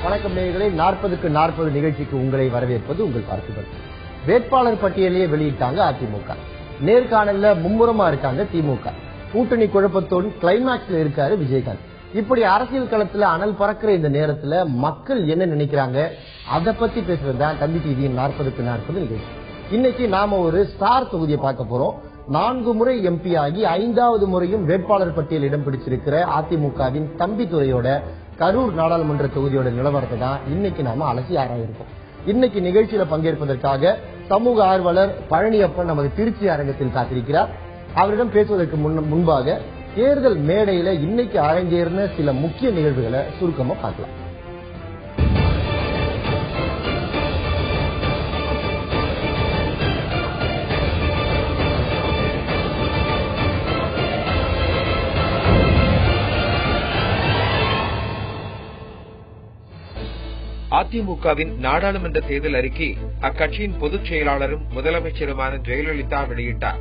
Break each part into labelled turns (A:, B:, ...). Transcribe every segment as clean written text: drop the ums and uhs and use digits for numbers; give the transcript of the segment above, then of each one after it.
A: வணக்கம் நேயர்களே, 40க்கு 40 நிகழ்ச்சிக்கு உங்களை வரவேற்பது உங்கள் பார்த்திபன். வேட்பாளர் பட்டியலையே வெளியிட்டாங்க அதிமுக. நேர்காணல்ல மும்முரமா இருக்காங்க திமுக. கூட்டணி குழப்பத்தோடு கிளைமாக்ஸ்ல இருக்காரு விஜயகாந்த். இப்படி அரசியல் களத்துல அனல் பறக்கிற இந்த நேரத்துல மக்கள் என்ன நினைக்கிறாங்க, அதை பத்தி பேசுறதுதான் தந்தி டிவியின் 40க்கு 40 நிகழ்ச்சி. இன்னைக்கு நாம ஒரு ஸ்டார் தொகுதியை பார்க்க போறோம். 4 முறை எம்பி ஆகி 5வது முறையும் வேட்பாளர் பட்டியல் இடம் பிடிச்சிருக்கிற அதிமுகவின் தம்பிதுரையோட கரூர் நாடாளுமன்ற தொகுதியோட நிலவரத்தை தான் இன்னைக்கு நாம அலசி ஆராயிருக்கோம். இன்னைக்கு நிகழ்ச்சியில பங்கேற்பதற்காக சமூக ஆர்வலர் பழனியப்பன் நமது திருச்சி அரங்கத்தில் காத்திருக்கிறார். அவரிடம் பேசுவதற்கு முன்பாக தேர்தல் மேடையில இன்னைக்கு அரங்கேறின சில முக்கிய நிகழ்வுகளை சுருக்கமா பார்க்கலாம்.
B: அதிமுகவின் நாடாளுமன்ற தேர்தல் அறிக்கை அக்கட்சியின் பொதுச் செயலாளரும் முதலமைச்சருமான ஜெயலலிதா வெளியிட்டார்.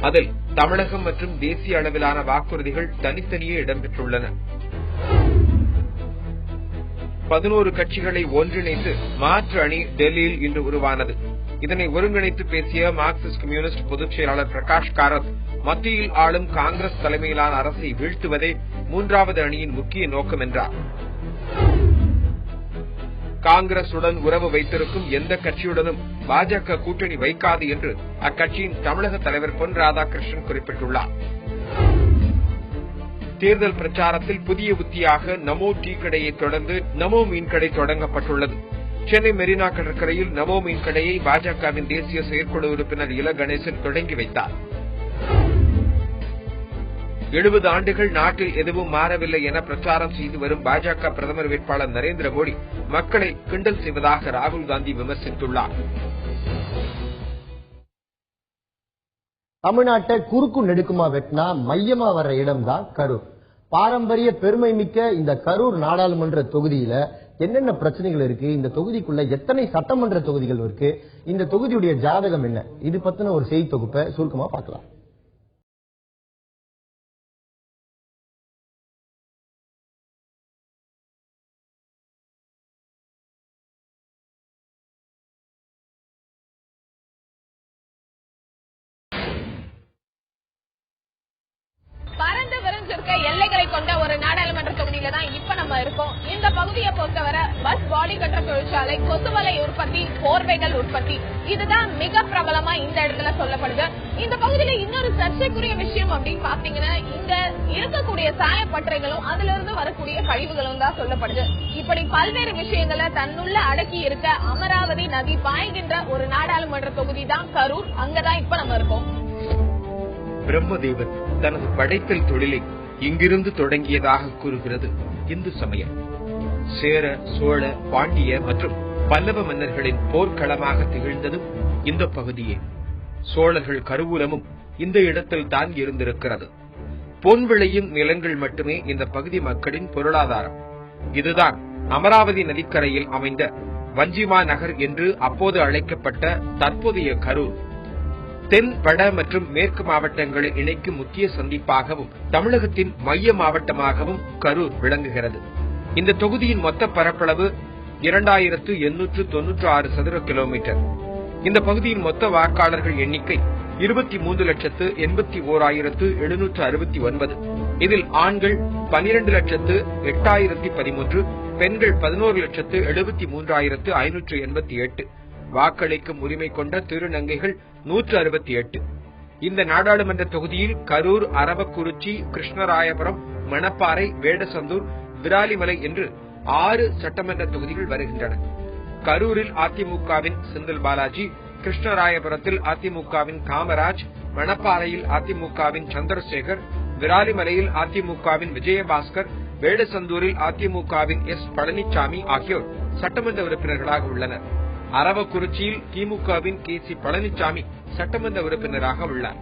B: அதில் தமிழகம் மற்றும் தேசிய அளவிலான வாக்குறுதிகள் தனித்தனியே இடம்பெற்றுள்ளன. 11 கட்சிகளை ஒன்றிணைத்து மாற்று அணி டெல்லியில் இன்று உருவானது. இதனை ஒருங்கிணைத்து பேசிய மார்க்சிஸ்ட் கம்யூனிஸ்ட் பொதுச் செயலாளர் பிரகாஷ் காரத், மத்தியில் ஆளும் காங்கிரஸ் தலைமையிலான அரசை வீழ்த்துவதே 3வது அணியின் முக்கிய நோக்கம் என்றார். காங்கிரசுடன் உறவு வைத்திருக்கும் எந்த கட்சியுடனும் பாஜக கூட்டணி வைக்காது என்று அக்கட்சியின் தமிழக தலைவர் பொன் ராதாகிருஷ்ணன் குறிப்பிட்டுள்ளார். தேர்தல் பிரச்சாரத்தில் புதிய உத்தியாக நமோ டீ கடையை தொடர்ந்து நமோ மீன்கடை தொடங்கப்பட்டுள்ளது. சென்னை மெரினா கடற்கரையில் நமோ மீன்கடையை பாஜகவின் தேசிய செயற்குழு உறுப்பினர் இல கணேசன் தொடங்கி வைத்தார். 70 ஆண்டுகள் நாட்டில் எதுவும் மாறவில்லை என பிரச்சாரம் செய்து வரும் பாஜக பிரதமர் வேட்பாளர் நரேந்திர மோடி மக்களை கிண்டல் செய்வதாக ராகுல் காந்தி விமர்சித்துள்ளார்.
A: தமிழ்நாட்டை குறுக்கு நெடுக்குமா வெட்டினா மையமா வர்ற இடம் தான் கரூர். பாரம்பரிய பெருமை மிக்க இந்த கரூர் நாடாளுமன்ற தொகுதியில என்னென்ன பிரச்சனைகள் இருக்கு, இந்த தொகுதிக்குள்ள எத்தனை சட்டமன்ற தொகுதிகள் இருக்கு, இந்த தொகுதியுடைய ஜாதகம் என்ன, இது பத்தின ஒரு செய்தி தொகுப்பை சுருக்கமா பார்க்கலாம்.
C: எல்லைகளை கொண்ட ஒரு நாடாளுமன்ற தொகுதியில தான் இப்ப நம்ம இருக்கோம். இந்த பகுதியை பொறுத்தவரை பஸ் பாடி கட்டுற தொழிற்சாலை, கொசுவலை உற்பத்தி, போர்வைகள் உற்பத்தி, இதுதான் மிக பிரபலமா இந்த இடத்துல சொல்லப்படுது. இந்த பகுதியில இன்னொரு சர்ச்சைக்குரிய விஷயம் அப்படின்னு பாத்தீங்கன்னா, இங்க இருக்கக்கூடிய சாயப்பட்டறைகளும் அதுல இருந்து வரக்கூடிய கழிவுகளும் தான் சொல்லப்படுது. இப்படி பல்வேறு விஷயங்களை தன்னுள்ள அடக்கி இருக்க அமராவதி நதி பாய்கின்ற ஒரு நாடாளுமன்ற தொகுதி தான் கரூர். அங்கதான் இப்ப நம்ம இருக்கோம்.
B: பிரம்மதேவன் தனது படைத்தல் தொழிலை இங்கிருந்து தொடங்கியதாக கூறுகிறது இந்து சமயம். சேர, சோழ, பாண்டிய மற்றும் பல்லவ மன்னர்களின் போர்க்களமாக திகழ்ந்ததும் இந்த பகுதியே. சோழர்கள் கருவூலமும் இந்த இடத்தில் தான் இருந்திருக்கிறது. பொன் விளையும் நிலங்கள் மட்டுமே இந்த பகுதி மக்களின் பொருளாதாரம். இதுதான் அமராவதி நதிக்கரையில் அமைந்த வஞ்சிமா நகர் என்று அப்போது அழைக்கப்பட்ட தற்போதைய கரூர். தென், வட மற்றும் மேற்கு மாவட்டங்களை இணைக்கும் முக்கிய சந்திப்பாகவும் தமிழகத்தின் மைய மாவட்டமாகவும் கரூர் விளங்குகிறது. இந்த தொகுதியின் மொத்த பரப்பளவு 2896 சதுர கிலோமீட்டர். இந்த பகுதியின் மொத்த வாக்காளர்கள் எண்ணிக்கை 23,81,769. இதில் ஆண்கள் 12,08,013, பெண்கள் 11,73,588. வாக்களிக்கும் உரிமை கொண்ட திருநங்கைகள் 168. இந்த நாடாளுமன்ற தொகுதியில் கரூர், அரவக்குறிச்சி, கிருஷ்ணராயபுரம், மணப்பாறை, வேடசந்தூர், விராலிமலை என்று 6 சட்டமன்ற தொகுதிகள் வருகின்றன. கரூரில் அதிமுகவின் செந்தில் பாலாஜி, கிருஷ்ணராயபுரத்தில் அதிமுகவின் காமராஜ், மணப்பாறையில் அதிமுகவின் சந்திரசேகர், விராலிமலையில் அதிமுகவின் விஜயபாஸ்கர், வேடசந்தூரில் அதிமுகவின் எஸ் பழனிசாமி ஆகியோர் சட்டமன்ற உறுப்பினர்களாக உள்ளனர். அரவக்குறிச்சியில் திமுகவின் கே.சி. பழனிசாமி சட்டமன்ற உறுப்பினராக உள்ளார்.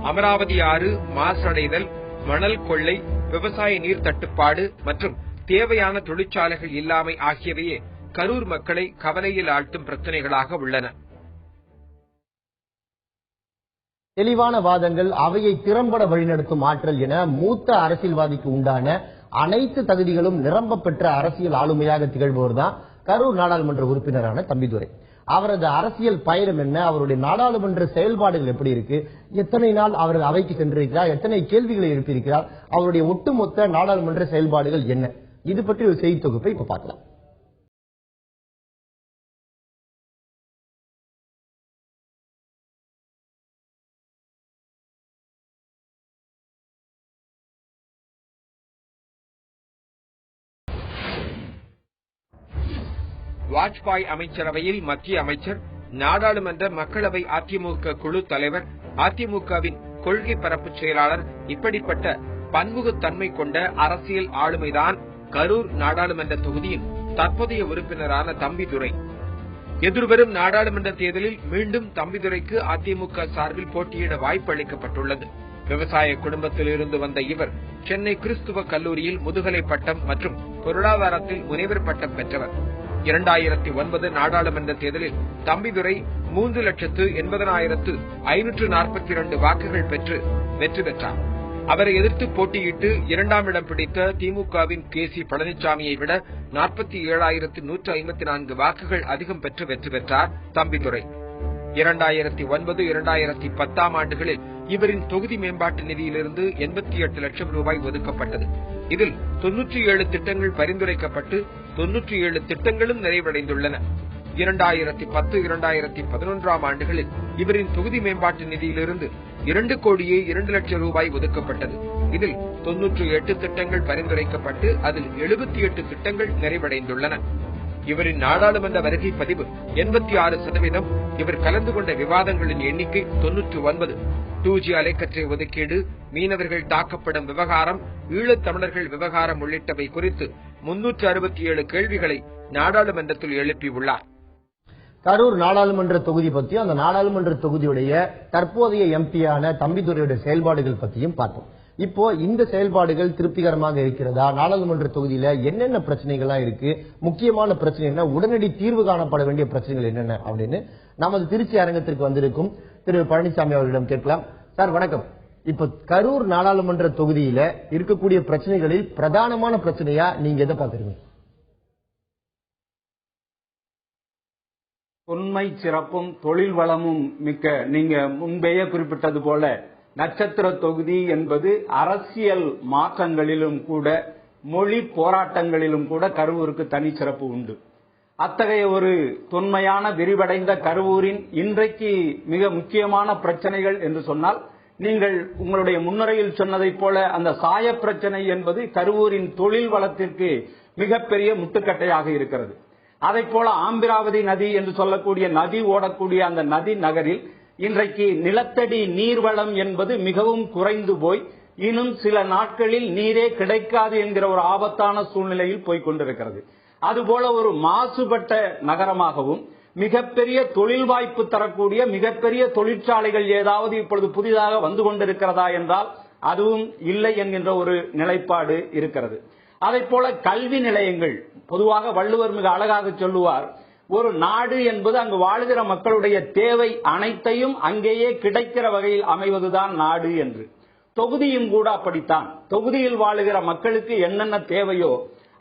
B: அமராவதி ஆறு மாசடைதல், மணல் கொள்ளை, விவசாய நீர் தட்டுப்பாடு மற்றும் தேவையான தொழிற்சாலைகள் இல்லாமை ஆகியவையே கரூர் மக்களை கவலையில் ஆழ்த்தும் பிரச்சனைகளாக உள்ளன.
A: தெளிவான வாதங்கள், அவையை திறம்பட வழிநடத்தும் ஆற்றல் என மூத்த அரசியல்வாதிக்கு உண்டான அனைத்து தகுதிகளும் நிரம்ப பெற்ற அரசியல் ஆளுமையாக திகழ்பவர் தான் கரூர் நாடாளுமன்ற உறுப்பினரான தம்பிதுரை. அவரது அரசியல் பயணம் என்ன, அவருடைய நாடாளுமன்ற செயல்பாடுகள் எப்படி இருக்கு, எத்தனை நாள் அவர் அவைக்கு சென்றிருக்கிறார், எத்தனை கேள்விகளை எழுப்பியிருக்கிறார், அவருடைய ஒட்டுமொத்த நாடாளுமன்ற செயல்பாடுகள் என்ன, இது பற்றி ஒரு செய்தி தொகுப்பை இப்ப பார்க்கலாம்.
B: வாஜ்பாய் அமைச்சரவையில் மத்திய அமைச்சர், நாடாளுமன்ற மக்களவை அதிமுக குழு தலைவர், அதிமுகவின் கொள்கை பரப்பு செயலாளர், இப்படிப்பட்ட பன்முகத்தன்மை கொண்ட அரசியல் ஆளுமைதான் கரூர் நாடாளுமன்ற தொகுதியின் தற்போதைய உறுப்பினரான தம்பிதுரை. எதிர்வரும் நாடாளுமன்ற தேர்தலில் மீண்டும் தம்பிதுரைக்கு அதிமுக சார்பில் போட்டியிட வாய்ப்பு அளிக்கப்பட்டுள்ளது. விவசாய குடும்பத்தில் இருந்து வந்த இவர் சென்னை கிறிஸ்துவ கல்லூரியில் முதுகலை பட்டம் மற்றும் பொருளாதாரத்தில் முனைவர் பட்டம் பெற்றவர். 2009 நாடாளுமன்ற தேர்தலில் தம்பிதுரை 3,80,542 வாக்குகள் பெற்று வெற்றி பெற்றார். அவரை எதிர்த்து போட்டியிட்டு 2ஆம் இடம் பிடித்த திமுகவின் கே.சி. பழனிசாமியை விட 47,154 வாக்குகள் அதிகம் பெற்று வெற்றி பெற்றார் தம்பிதுரை. 2009-2010 ஆண்டுகளில் இவரின் தொகுதி மேம்பாட்டு நிதியிலிருந்து 88 லட்சம் ரூபாய் ஒதுக்கப்பட்டது. இதில் 97 திட்டங்கள் பரிந்துரைக்கப்பட்டு 97 திட்டங்களும் நிறைவடைந்துள்ளன. 2010-2011 ஆண்டுகளில் இவரின் தொகுதி மேம்பாட்டு நிதியிலிருந்து 2,02,00,000 ரூபாய் ஒதுக்கப்பட்டது. இதில் 98 திட்டங்கள் பரிந்துரைக்கப்பட்டு அதில் 78 திட்டங்கள் நிறைவடைந்துள்ளன. இவரின் நாடாளுமன்ற வருகை பதிவு 86%. இவர் கலந்து கொண்ட விவாதங்களின் எண்ணிக்கை 99. 2G அலைக்கற்றை ஒதுக்கீடு, மீனவர்கள் தாக்கப்படும் விவகாரம், ஈழத் தமிழர்கள் விவகாரம் உள்ளிட்டவை குறித்து 367 கேள்விகளை நாடாளுமன்றத்தில் எழுப்பியுள்ளார்.
A: கரூர் நாடாளுமன்ற தொகுதி பற்றியும் அந்த நாடாளுமன்ற தொகுதியுடைய தற்போதைய எம்பியான தம்பிதுரையுடைய செயல்பாடுகள் பற்றியும் பார்த்தோம். இப்போ இந்த செயல்பாடுகள் திருப்திகரமாக இருக்கிறதா, நாடாளுமன்ற தொகுதியில என்னென்ன பிரச்சனைகள்லாம் இருக்கு, முக்கியமான பிரச்சனை என்ன, உடனடி தீர்வு காணப்பட வேண்டிய பிரச்சனைகள் என்னென்ன அப்படின்னு நமது திருச்சி அரங்கத்திற்கு வந்திருக்கும் திரு பழனிசாமி அவர்களிடம் கேட்கலாம். சார் வணக்கம். இப்ப கரூர் நாடாளுமன்ற தொகுதியில இருக்கக்கூடிய பிரச்சனைகளில் பிரதானமான பிரச்சனையா நீங்க எதை பாக்குறீங்க?
D: தொன்மை சிறப்பும் தொழில் வளமும் மிக்க, நீங்க முன்பேயே குறிப்பிட்டது போல நட்சத்திர தொகுதி என்பது அரசியல் மாற்றங்களிலும் கூட மொழி போராட்டங்களிலும் கூட கரூருக்கு தனி சிறப்பு உண்டு. அத்தகைய ஒரு தொன்மையான விரிவடைந்த கரூரின் இன்றைக்கு மிக முக்கியமான பிரச்சனைகள் என்று சொன்னால், நீங்கள் உங்களுடைய முன்னுரையில் சொன்னதைப் போல அந்த சாய பிரச்சனை என்பது கரூரின் தொழில் வளத்திற்கு மிகப்பெரிய முட்டுக்கட்டையாக இருக்கிறது. அதைப் போல ஆம்பிராவதி நதி என்று சொல்லக்கூடிய நதி ஓடக்கூடிய அந்த நதி நகரில் இன்றைக்கு நிலத்தடி நீர்வளம் என்பது மிகவும் குறைந்து போய் இன்னும் சில நாட்களில் நீரே கிடைக்காது என்கிற ஒரு ஆபத்தான சூழ்நிலையில் போய்கொண்டிருக்கிறது. அதுபோல ஒரு மாசுபட்ட நகரமாகவும் மிகப்பெரிய தொழில் வாய்ப்பு தரக்கூடிய மிகப்பெரிய தொழிற்சாலைகள் ஏதாவது இப்பொழுது புதிதாக வந்து கொண்டிருக்கிறதா என்றால் அதுவும் இல்லை என்கின்ற ஒரு நிலைப்பாடு இருக்கிறது. அதைப் போல கல்வி நிலையங்கள், பொதுவாக வள்ளுவர் மிக அழகாக சொல்லுவார், ஒரு நாடு என்பது அங்கு வாழ்கிற மக்களுடைய தேவை அனைத்தையும் அங்கேயே கிடைக்கிற வகையில் அமைவதுதான் நாடு என்று. தொகுதியும் கூட அப்படித்தான். தொகுதியில் வாழுகிற மக்களுக்கு என்னென்ன தேவையோ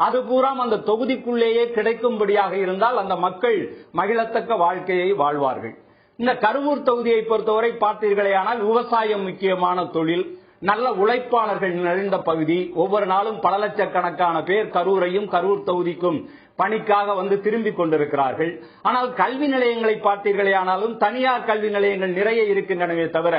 D: அது பூரா அந்த தொகுதிக்குள்ளேயே கிடைக்கும்படியாக இருந்தால் அந்த மக்கள் மகிழத்தக்க வாழ்க்கையை வாழ்வார்கள். இந்த கரூர் தொகுதியை பொறுத்தவரை பார்த்தீர்களேயானால் விவசாயம் முக்கியமான தொழில், நல்ல உழைப்பாளர்கள் நிறைந்த பகுதி. ஒவ்வொரு நாளும் பல லட்சக்கணக்கான பேர் கரூரையும் கரூர் தொகுதிக்கும் பணிக்காக வந்து திரும்பிக் கொண்டிருக்கிறார்கள். ஆனால் கல்வி நிலையங்களை பார்த்தீர்களே ஆனாலும் தனியார் கல்வி நிலையங்கள் நிறைய இருக்கின்றனவே தவிர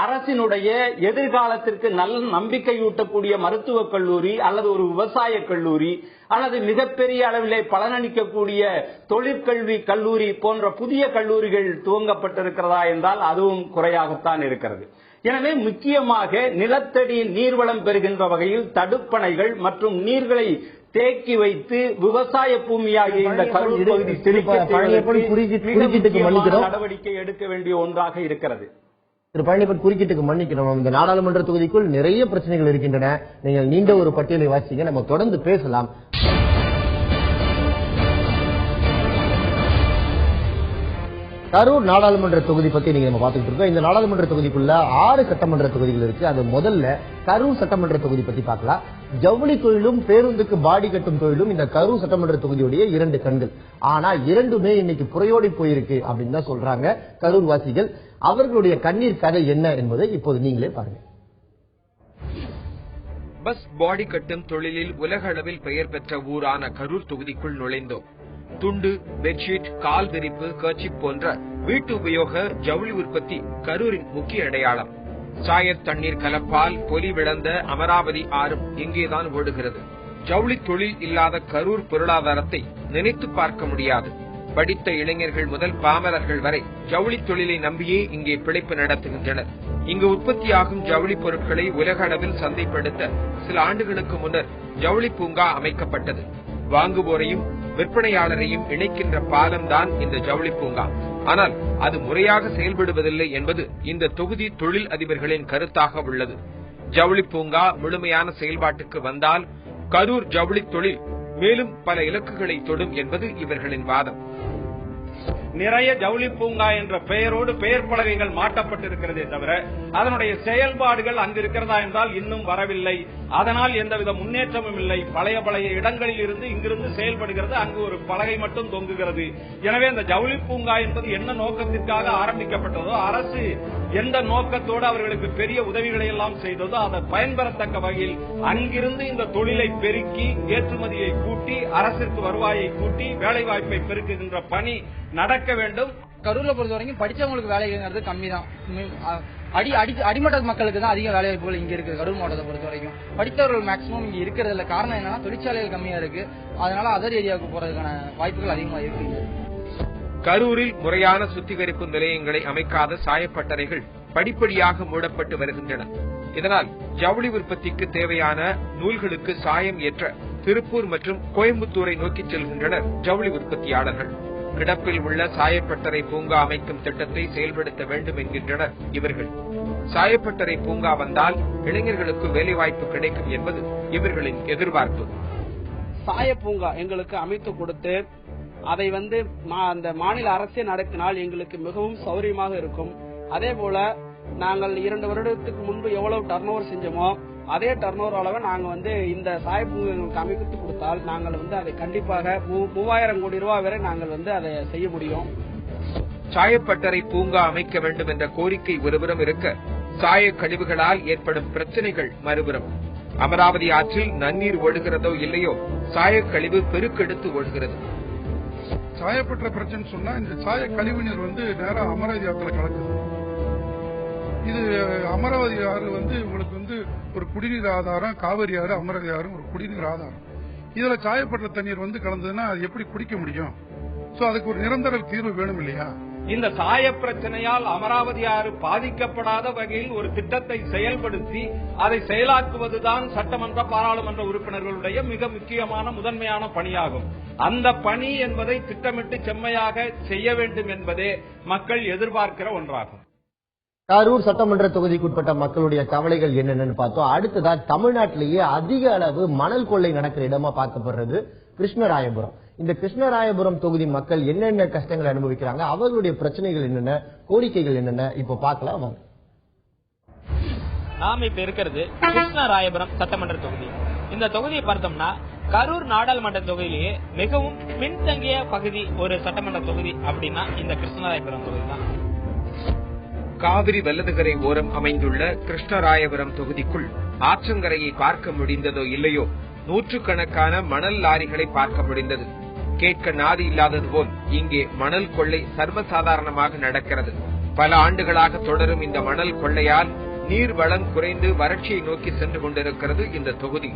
D: அரசினுடைய எதிர்காலத்திற்கு நல்ல நம்பிக்கையூட்டக்கூடிய மருத்துவக் கல்லூரி அல்லது ஒரு விவசாய கல்லூரி அல்லது மிகப்பெரிய அளவிலே பலனளிக்கக்கூடிய தொழிற்கல்வி கல்லூரி போன்ற புதிய கல்லூரிகள் துவங்கப்பட்டிருக்கிறதா என்றால் அதுவும் குறையாகத்தான் இருக்கிறது. எனவே முக்கியமாக நிலத்தடி நீர்வளம் பெறுகின்ற வகையில் தடுப்பணைகள் மற்றும் நீர்களை தேக்கி வைத்து விவசாய பூமியாகிய இந்த கரூர் பகுதி நடவடிக்கை எடுக்க வேண்டிய ஒன்றாக இருக்கிறது.
A: திரு பழனிப்பன், குறுக்கீட்டுக்கு மன்னிக்கணும். இந்த நாடாளுமன்ற தொகுதிக்குள் நிறைய பிரச்சனைகள் இருக்கின்றன. நீங்கள் நீண்ட ஒரு பட்டியலை வாசிங்க, நம்ம தொடர்ந்து பேசலாம். கரூர் நாடாளுமன்ற தொகுதி பத்தி நீங்க நம்ம பார்த்துட்டு இருக்கோம். இந்த நாடாளுமன்ற தொகுதிக்குள்ள 6 சட்டமன்ற தொகுதிகள் இருக்கு. அது முதல்ல கரூர் சட்டமன்ற தொகுதி பத்தி பார்க்கலாம். ஜவுளி தொழிலும் பேருந்துக்கு பாடி கட்டும் தொழிலும் இந்த கரூர் சட்டமன்ற தொகுதியுடைய 2 கண்கள். ஆனா இரண்டுமே இன்னைக்கு புறையோடி போயிருக்கு அப்படின்னு தான் சொல்றாங்க கரூர் வாசிகள். அவர்களுடைய கண்ணீர் கதை என்ன என்பதை இப்போது நீங்களே பாருங்க.
B: பஸ் பாடி கட்டும் தொழிலில் உலக அளவில் பெயர் பெற்ற ஊரான கரூர் தொகுதிக்குள் நுழைந்தோம். துண்டு, பெட்ஷீட், கால் விரிப்பு, கர்ச்சிப் போன்ற வீட்டு உபயோக ஜவுளி உற்பத்தி கரூரின் முக்கிய அடையாளம். சாயத் தண்ணீர் கலப்பால் பொலி விளந்த அமராவதி ஆறும் இங்கேதான் ஓடுகிறது. ஜவுளி தொழில் இல்லாத கரூர் பொருளாதாரத்தை நினைத்து பார்க்க முடியாது. படித்த இளைஞர்கள் முதல் பாமரர்கள் வரை ஜவுளி தொழிலை நம்பியே இங்கே பிழைப்பு நடத்துகின்றனர். இங்கு உற்பத்தியாகும் ஜவுளி பொருட்களை உலக அளவில் சந்தைப்படுத்த சில ஆண்டுகளுக்கு முன்னர் ஜவுளி பூங்கா அமைக்கப்பட்டது. வாங்குவோரையும் விற்பனையாளரையும் இணைக்கின்ற பாலம்தான் இந்த ஜவுளி பூங்கா. ஆனால் அது முறையாக செயல்படுவதில்லை என்பது இந்த தொகுதி தொழில் அதிபர்களின் கருத்தாக உள்ளது. ஜவுளி பூங்கா முழுமையான செயல்பாட்டுக்கு வந்தால் கரூர் ஜவுளி தொழில் மேலும் பல இலக்குகளை தொடும் என்பது இவர்களின் வாதம்.
D: நிறைய ஜவுளி பூங்கா என்ற பெயரோடு பெயர் பலகைகள் மாட்டப்பட்டிருக்கிறதே தவிர அதனுடைய செயல்பாடுகள் அங்கு இருக்கிறதா என்றால் இன்னும் வரவில்லை. அதனால் எந்தவித முன்னேற்றமும் இல்லை. பழைய இடங்களில் இருந்து இங்கிருந்து செயல்படுகிறது. அங்கு ஒரு பலகை மட்டும் தொங்குகிறது. எனவே அந்த ஜவுளி பூங்கா என்பது என்ன நோக்கத்திற்காக ஆரம்பிக்கப்பட்டதோ, அரசு எந்த நோக்கத்தோடு அவர்களுக்கு பெரிய உதவிகளை எல்லாம் செய்ததோ அதை பயன்பெறத்தக்க வகையில் அங்கிருந்து இந்த தொழிலை பெருக்கி ஏற்றுமதியை கூட்டி அரசிற்கு வருவாயை கூட்டி வேலைவாய்ப்பை பெருக்குகின்ற பணி நடக்க வேண்டும்.
E: கரூர்ல பொறுத்த வரைக்கும் படிச்சவங்களுக்கு வேலைங்கிறது கம்மி தான். அடிமட்ட மக்களுக்கு தான் அதிக வேலை வாய்ப்புகள் இங்க இருக்கு. கரூர் மாவட்டத்தை பொறுத்த வரைக்கும் படித்தவர்கள் மேக்சிமம் இங்க இருக்கிறது இல்ல. காரணம் என்னன்னா தொழிற்சாலைகள் கம்மியா இருக்கு. அதனால அதர் ஏரியாவுக்கு போறதுக்கான வாய்ப்புகள் அதிகமா இருக்கு.
B: கரூரில் முறையான சுத்திகரிப்பு நிலையங்களை அமைக்காத சாயப்பட்டறைகள் படிப்படியாக மூடப்பட்டு வருகின்றன. இதனால் ஜவுளி உற்பத்திக்கு தேவையான நூல்களுக்கு சாயம் ஏற்ற திருப்பூர் மற்றும் கோயம்புத்தூரை நோக்கி செல்கின்றனர் ஜவுளி உற்பத்தியாளர்கள். கிடப்பில் உள்ள சாயப்பட்டறை பூங்கா அமைக்கும் திட்டத்தை செயல்படுத்த வேண்டும் என்கின்றனர் இவர்கள். சாயப்பட்டறை பூங்கா வந்தால் இளைஞர்களுக்கு வேலைவாய்ப்பு கிடைக்கும் என்பது இவர்களின் எதிர்பார்ப்பு.
F: சாய பூங்கா எங்களுக்கு அமைத்து கொடுத்து அதை அந்த மாநில அரசே நடத்தினால் எங்களுக்கு மிகவும் சௌரியமாக இருக்கும். அதே போல நாங்கள் 2 வருடத்துக்கு முன்பு எவ்வளவு டர்ன் ஓவர் செஞ்சோமோ அதே டர்ன் ஓவர் அளவை நாங்க இந்த சாய பூங்கா எங்களுக்கு அமைத்து கொடுத்தால் நாங்கள் அதை கண்டிப்பாக 3000 கோடி ரூபாய் வரை நாங்கள் அதை செய்ய முடியும்.
B: சாயப்பட்டறை பூங்கா அமைக்க வேண்டும் என்ற கோரிக்கை ஒருபுறம் இருக்க, சாய கழிவுகளால் ஏற்படும் பிரச்சனைகள் மறுபுறம். அமராவதி ஆற்றில் நன்னீர் ஓடுகிறதோ இல்லையோ சாய கழிவு பெருக்கெடுத்து ஓடுகிறது.
G: சாயப்பட்ட பிரச்சனை சொன்னா இந்த சாய கழிவு நீர் நேரா அமராவதி ஆற்றுல கலக்குது. இது அமராவதி ஆறு உங்களுக்கு ஒரு குடிநீர் ஆதாரம். காவிரி ஆறு, அமராவதி ஆறு ஒரு குடிநீர் ஆதாரம். இதுல சாயப்பட்ட தண்ணீர் கலந்ததுன்னா அது எப்படி குடிக்க முடியும்? சோ அதுக்கு ஒரு நிரந்தர தீர்வு வேணும் இல்லையா?
D: இந்த சாய பிரச்சனையால் அமராவதி ஆறு பாதிக்கப்படாத வகையில் ஒரு திட்டத்தை செயல்படுத்தி அதை செயலாக்குவதுதான் சட்டமன்ற பாராளுமன்ற உறுப்பினர்களுடைய மிக முக்கியமான முதன்மையான பணியாகும். அந்த பணி என்பதை திட்டமிட்டு செம்மையாக செய்ய வேண்டும் என்பதே மக்கள் எதிர்பார்க்கிற ஒன்றாகும்.
A: கரூர் சட்டமன்ற தொகுதிக்குட்பட்ட மக்களுடைய கவலைகள் என்னென்னு பார்த்தோம். அடுத்ததா தமிழ்நாட்டிலேயே அதிக அளவு மணல் கொள்ளை நடக்கிற இடமா பார்க்கப்படுறது கிருஷ்ணராயபுரம். இந்த கிருஷ்ணராயபுரம் தொகுதி மக்கள் என்னென்ன கஷ்டங்களை அனுபவிக்கிறாங்க, அவர்களுடைய பிரச்சனைகள் என்னென்ன, கோரிக்கைகள் என்னென்ன இப்ப பார்க்கலாம் வாங்க.
H: நாம இப்ப இருக்கிறது கிருஷ்ணராயபுரம் சட்டமன்ற தொகுதி. இந்த தொகுதியை பார்த்தோம்னா கரூர் நாடாளுமன்ற தொகுதியிலேயே மிகவும் பின்தங்கிய பகுதி ஒரு சட்டமன்ற தொகுதி அப்படின்னா இந்த கிருஷ்ணராயபுரம் தொகுதி தான்.
B: காவிரி வல்லதுகரை ஓரம் அமைந்துள்ள கிருஷ்ணராயபுரம் தொகுதிக்குள் ஆற்றங்கரையை பார்க்க முடிந்ததோ இல்லையோ நூற்றுக்கணக்கான மணல் லாரிகளை பார்க்க முடிந்தது. கேட்க நாதி இல்லாதது போல் இங்கே மணல் கொள்ளை சர்வசாதாரணமாக நடக்கிறது. பல ஆண்டுகளாக தொடரும் இந்த மணல் கொள்ளையால் நீர் வளம் குறைந்து வறட்சியை நோக்கி சென்று கொண்டிருக்கிறது இந்த தொகுதி.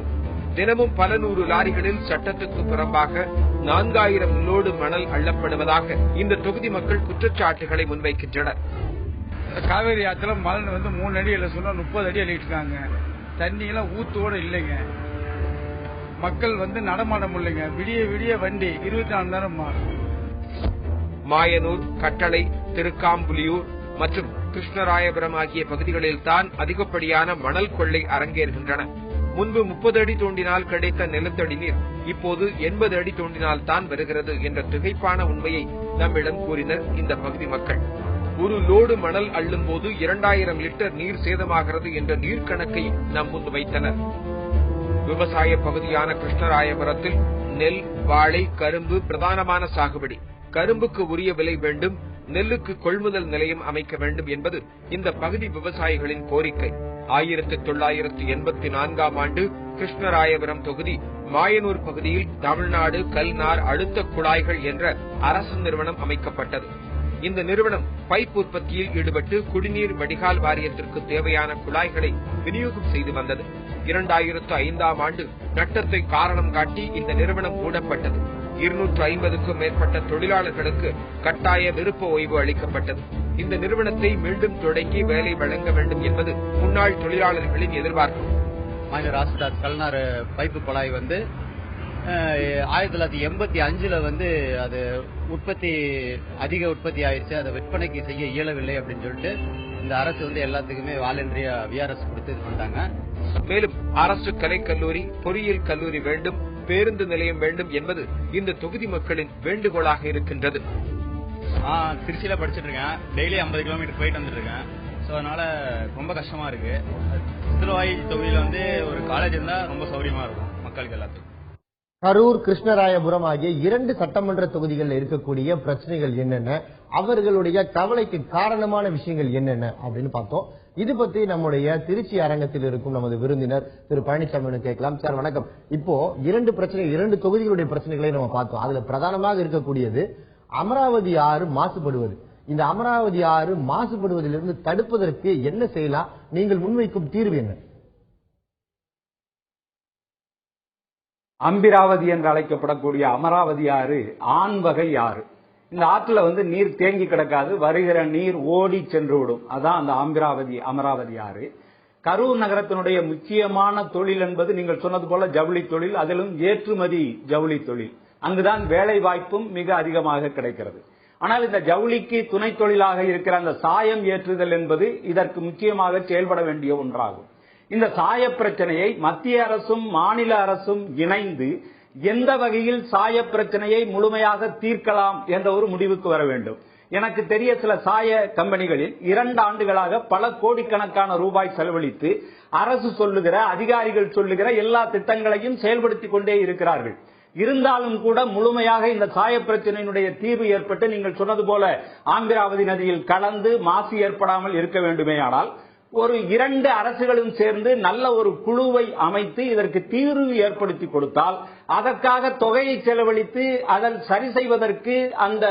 B: தினமும் பல 100 லாரிகளில் சட்டத்துக்கு புறம்பாக 4000 லோடு மணல் அள்ளப்படுவதாக இந்த தொகுதி மக்கள் குற்றச்சாட்டுகளை முன்வைக்கின்றனர்.
I: காவேரி ஆற்றுல மணல் 3 அடி இல்ல சொன்னா 30 அடி அள்ளிட்டு இருக்காங்க. தண்ணி எல்லாம் ஊத்தோட இல்லைங்க. மக்கள் நடமாட முடியலைங்க. விடிய விடிய வண்டி 24 மணி நேரம் மாறும்.
B: மாயனூர், கட்டளை, திருக்காம்புலியூர் மற்றும் கிருஷ்ணராயபுரம் ஆகிய பகுதிகளில் தான் அதிகப்படியான மணல் கொள்ளை அரங்கேறுகின்றன. முன்பு 30 அடி தோண்டினால் கிடைத்த நிலத்தடி நீர் இப்போது 80 அடி தோண்டினால் தான் வருகிறது என்ற திகைப்பான உண்மையை நம்மிடம் கூறினர் இந்த பகுதி மக்கள். ஒரு லோடு மணல் அள்ளும் போது 2000 லிட்டர் நீர் சேதமாகிறது என்ற நீர் கணக்கை நம் முன் வைத்தனர். விவசாய பகுதியான கிருஷ்ணராயபுரத்தில் நெல், வாழை, கரும்பு பிரதானமான சாகுபடி. கரும்புக்கு உரிய விலை வேண்டும், நெல்லுக்கு கொள்முதல் நிலையம் அமைக்க வேண்டும் என்பது இந்த பகுதி விவசாயிகளின் கோரிக்கை. 1984ஆம் ஆண்டு கிருஷ்ணராயபுரம் தொகுதி மாயனூர் பகுதியில் தமிழ்நாடு கல்நார் அழுத்த குழாய்கள் என்ற அரசு நிறுவனம் அமைக்கப்பட்டது. இந்த நிறுவனம் பைப் உற்பத்தியில் ஈடுபட்டு குடிநீர் வடிகால் வாரியத்திற்கு தேவையான குழாய்களை விநியோகம் செய்து வந்தது. 2005ஆம் ஆண்டு நட்டத்தை காரணம் காட்டி இந்த நிறுவனம் மூடப்பட்டது. 250க்கும் மேற்பட்ட தொழிலாளர்களுக்கு கட்டாய விருப்ப ஓய்வு அளிக்கப்பட்டது. இந்த நிறுவனத்தை மீண்டும் தொடங்கி வேலை வழங்க வேண்டும் என்பது முன்னாள் தொழிலாளர்களின் எதிர்பார்ப்பு.
J: மாயனூர் ஹாஸ்பிட்டல் கல்நார் பைப்பு குழாய் 1985 அது அதிக உற்பத்தி ஆயிடுச்சு. அதை விற்பனைக்கு செய்ய இயலவில்லை அப்படின்னு சொல்லிட்டு இந்த அரசு எல்லாத்துக்குமே வாலண்டரியா விஆர்எஸ் கொடுத்து இது பண்றாங்க.
B: மேலும் அரசு கலைக்கல்லூரி, பொறியியல் கல்லூரி வேண்டும், பேருந்து நிலையம் வேண்டும் என்பது இந்த தொகுதி மக்களின் வேண்டுகோளாக இருக்கின்றது.
J: திருச்சியில படிச்சுட்டு இருக்கேன். டெய்லி 50 கிலோமீட்டர் போயிட்டு வந்துட்டு இருக்கேன். அதனால ரொம்ப கஷ்டமா இருக்கு. திருவாய் தொகுதியில ஒரு காலேஜ் இருந்தா ரொம்ப சௌரியமா இருக்கும் மக்களுக்கு எல்லாத்துக்கும்.
A: கரூர், கிருஷ்ணராயபுரம் ஆகிய 2 சட்டமன்ற தொகுதிகளில் இருக்கக்கூடிய பிரச்சனைகள் என்னென்ன, அவர்களுடைய கவலைக்கு காரணமான விஷயங்கள் என்னென்ன அப்படின்னு பார்த்தோம். இது பத்தி நம்முடைய திருச்சி அரங்கத்தில் இருக்கும் நமது விருந்தினர் திரு பழனிசாமி கேட்கலாம். சார் வணக்கம். இப்போ 2 தொகுதிகளுடைய பிரச்சனைகளை நம்ம பார்த்தோம். அதுல பிரதானமாக இருக்கக்கூடியது அமராவதி ஆறு மாசுபடுவது. இந்த அமராவதி ஆறு மாசுபடுவதிலிருந்து தடுப்பதற்கு என்ன செய்யலாம்? நீங்கள் முன்வைக்கும் தீர்வு என்ன?
D: அம்பிராவதி என்று அழைக்கப்படக்கூடிய அமராவதி ஆறு ஆண் வகை ஆறு. இந்த ஆற்றுல நீர் தேங்கி கிடக்காது, வருகிற நீர் ஓடி சென்று விடும். அதான் அந்த அமராவதி ஆறு. கரூர் நகரத்தினுடைய முக்கியமான தொழில் என்பது நீங்கள் சொன்னது போல ஜவுளி தொழில், அதிலும் ஏற்றுமதி ஜவுளி தொழில். அங்குதான் வேலை வாய்ப்பும் மிக அதிகமாக கிடைக்கிறது. ஆனால் இந்த ஜவுளிக்கு துணை தொழிலாக இருக்கிற அந்த சாயம் ஏற்றுதல் என்பது இதற்கு முக்கியமாக செயல்பட வேண்டிய ஒன்றாகும். இந்த சாய பிரச்சனையை மத்திய அரசும் மாநில அரசும் இணைந்து எந்த வகையில் சாய பிரச்சனையை முழுமையாக தீர்க்கலாம் என்ற ஒரு முடிவுக்கு வர வேண்டும். எனக்கு தெரிய சில சாய கம்பெனிகளில் 2 ஆண்டுகளாக பல கோடிக்கணக்கான ரூபாய் செலவழித்து அரசு சொல்லுகிற, அதிகாரிகள் சொல்லுகிற எல்லா திட்டங்களையும் செயல்படுத்திக் கொண்டே இருக்கிறார்கள். இருந்தாலும் கூட முழுமையாக இந்த சாய பிரச்சனையினுடைய தீர்வு ஏற்பட்டு நீங்கள் சொன்னது போல ஆம்பிராவதி நதியில் கலந்து மாசு ஏற்படாமல் இருக்க வேண்டுமேயானால் 2 அரசுகளும் சேர்ந்து நல்ல ஒரு குழுவை அமைத்து இதற்கு தீர்வு ஏற்படுத்தி கொடுத்தால், அதற்காக தொகையை செலவழித்து அதை சரி செய்வதற்கு அந்த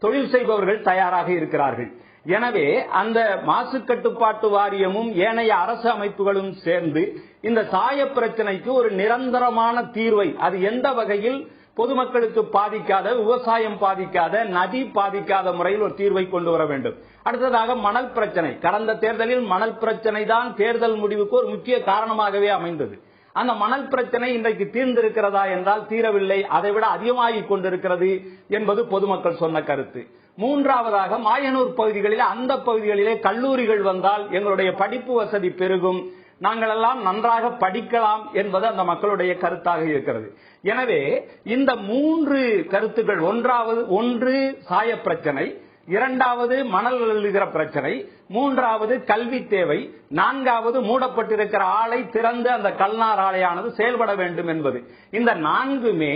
D: தொழில் செய்பவர்கள் தயாராக இருக்கிறார்கள். எனவே அந்த மாசு கட்டுப்பாட்டு வாரியமும் ஏனைய அரசு அமைப்புகளும் சேர்ந்து இந்த சாய பிரச்சனைக்கு ஒரு நிரந்தரமான தீர்வை, அது எந்த வகையில் பொதுமக்களுக்கு பாதிக்காத, விவசாயம் பாதிக்காத, நதி பாதிக்காத முறையில் ஒரு தீர்வை கொண்டு வர வேண்டும். அடுத்ததாக மணல் பிரச்சனை. கடந்த தேர்தலில் மணல் பிரச்சனை தான் தேர்தல் முடிவுக்கு ஒரு முக்கிய காரணமாகவே அமைந்தது. அந்த மணல் பிரச்சனை இன்றைக்கு தீர்ந்திருக்கிறதா என்றால் தீரவில்லை, அதைவிட அதிகமாகிக் கொண்டிருக்கிறது என்பது பொதுமக்கள் சொன்ன கருத்து. 3ஆவதாக மாயனூர் பகுதிகளில், அந்த பகுதிகளிலே கல்லூரிகள் வந்தால் எங்களுடைய படிப்பு வசதி பெருகும், நாங்கள் எல்லாம் நன்றாக படிக்கலாம் என்பது அந்த மக்களுடைய கருத்தாக இருக்கிறது. எனவே இந்த 3 கருத்துக்கள், ஒன்று சாய பிரச்சனை, 2வது மணல் அள்ளுகிற பிரச்சனை, 3வது கல்வி தேவை, 4வது மூடப்பட்டிருக்கிற ஆலை திறந்து அந்த கல்நார் ஆலையானது செயல்பட வேண்டும் என்பது. இந்த 4மே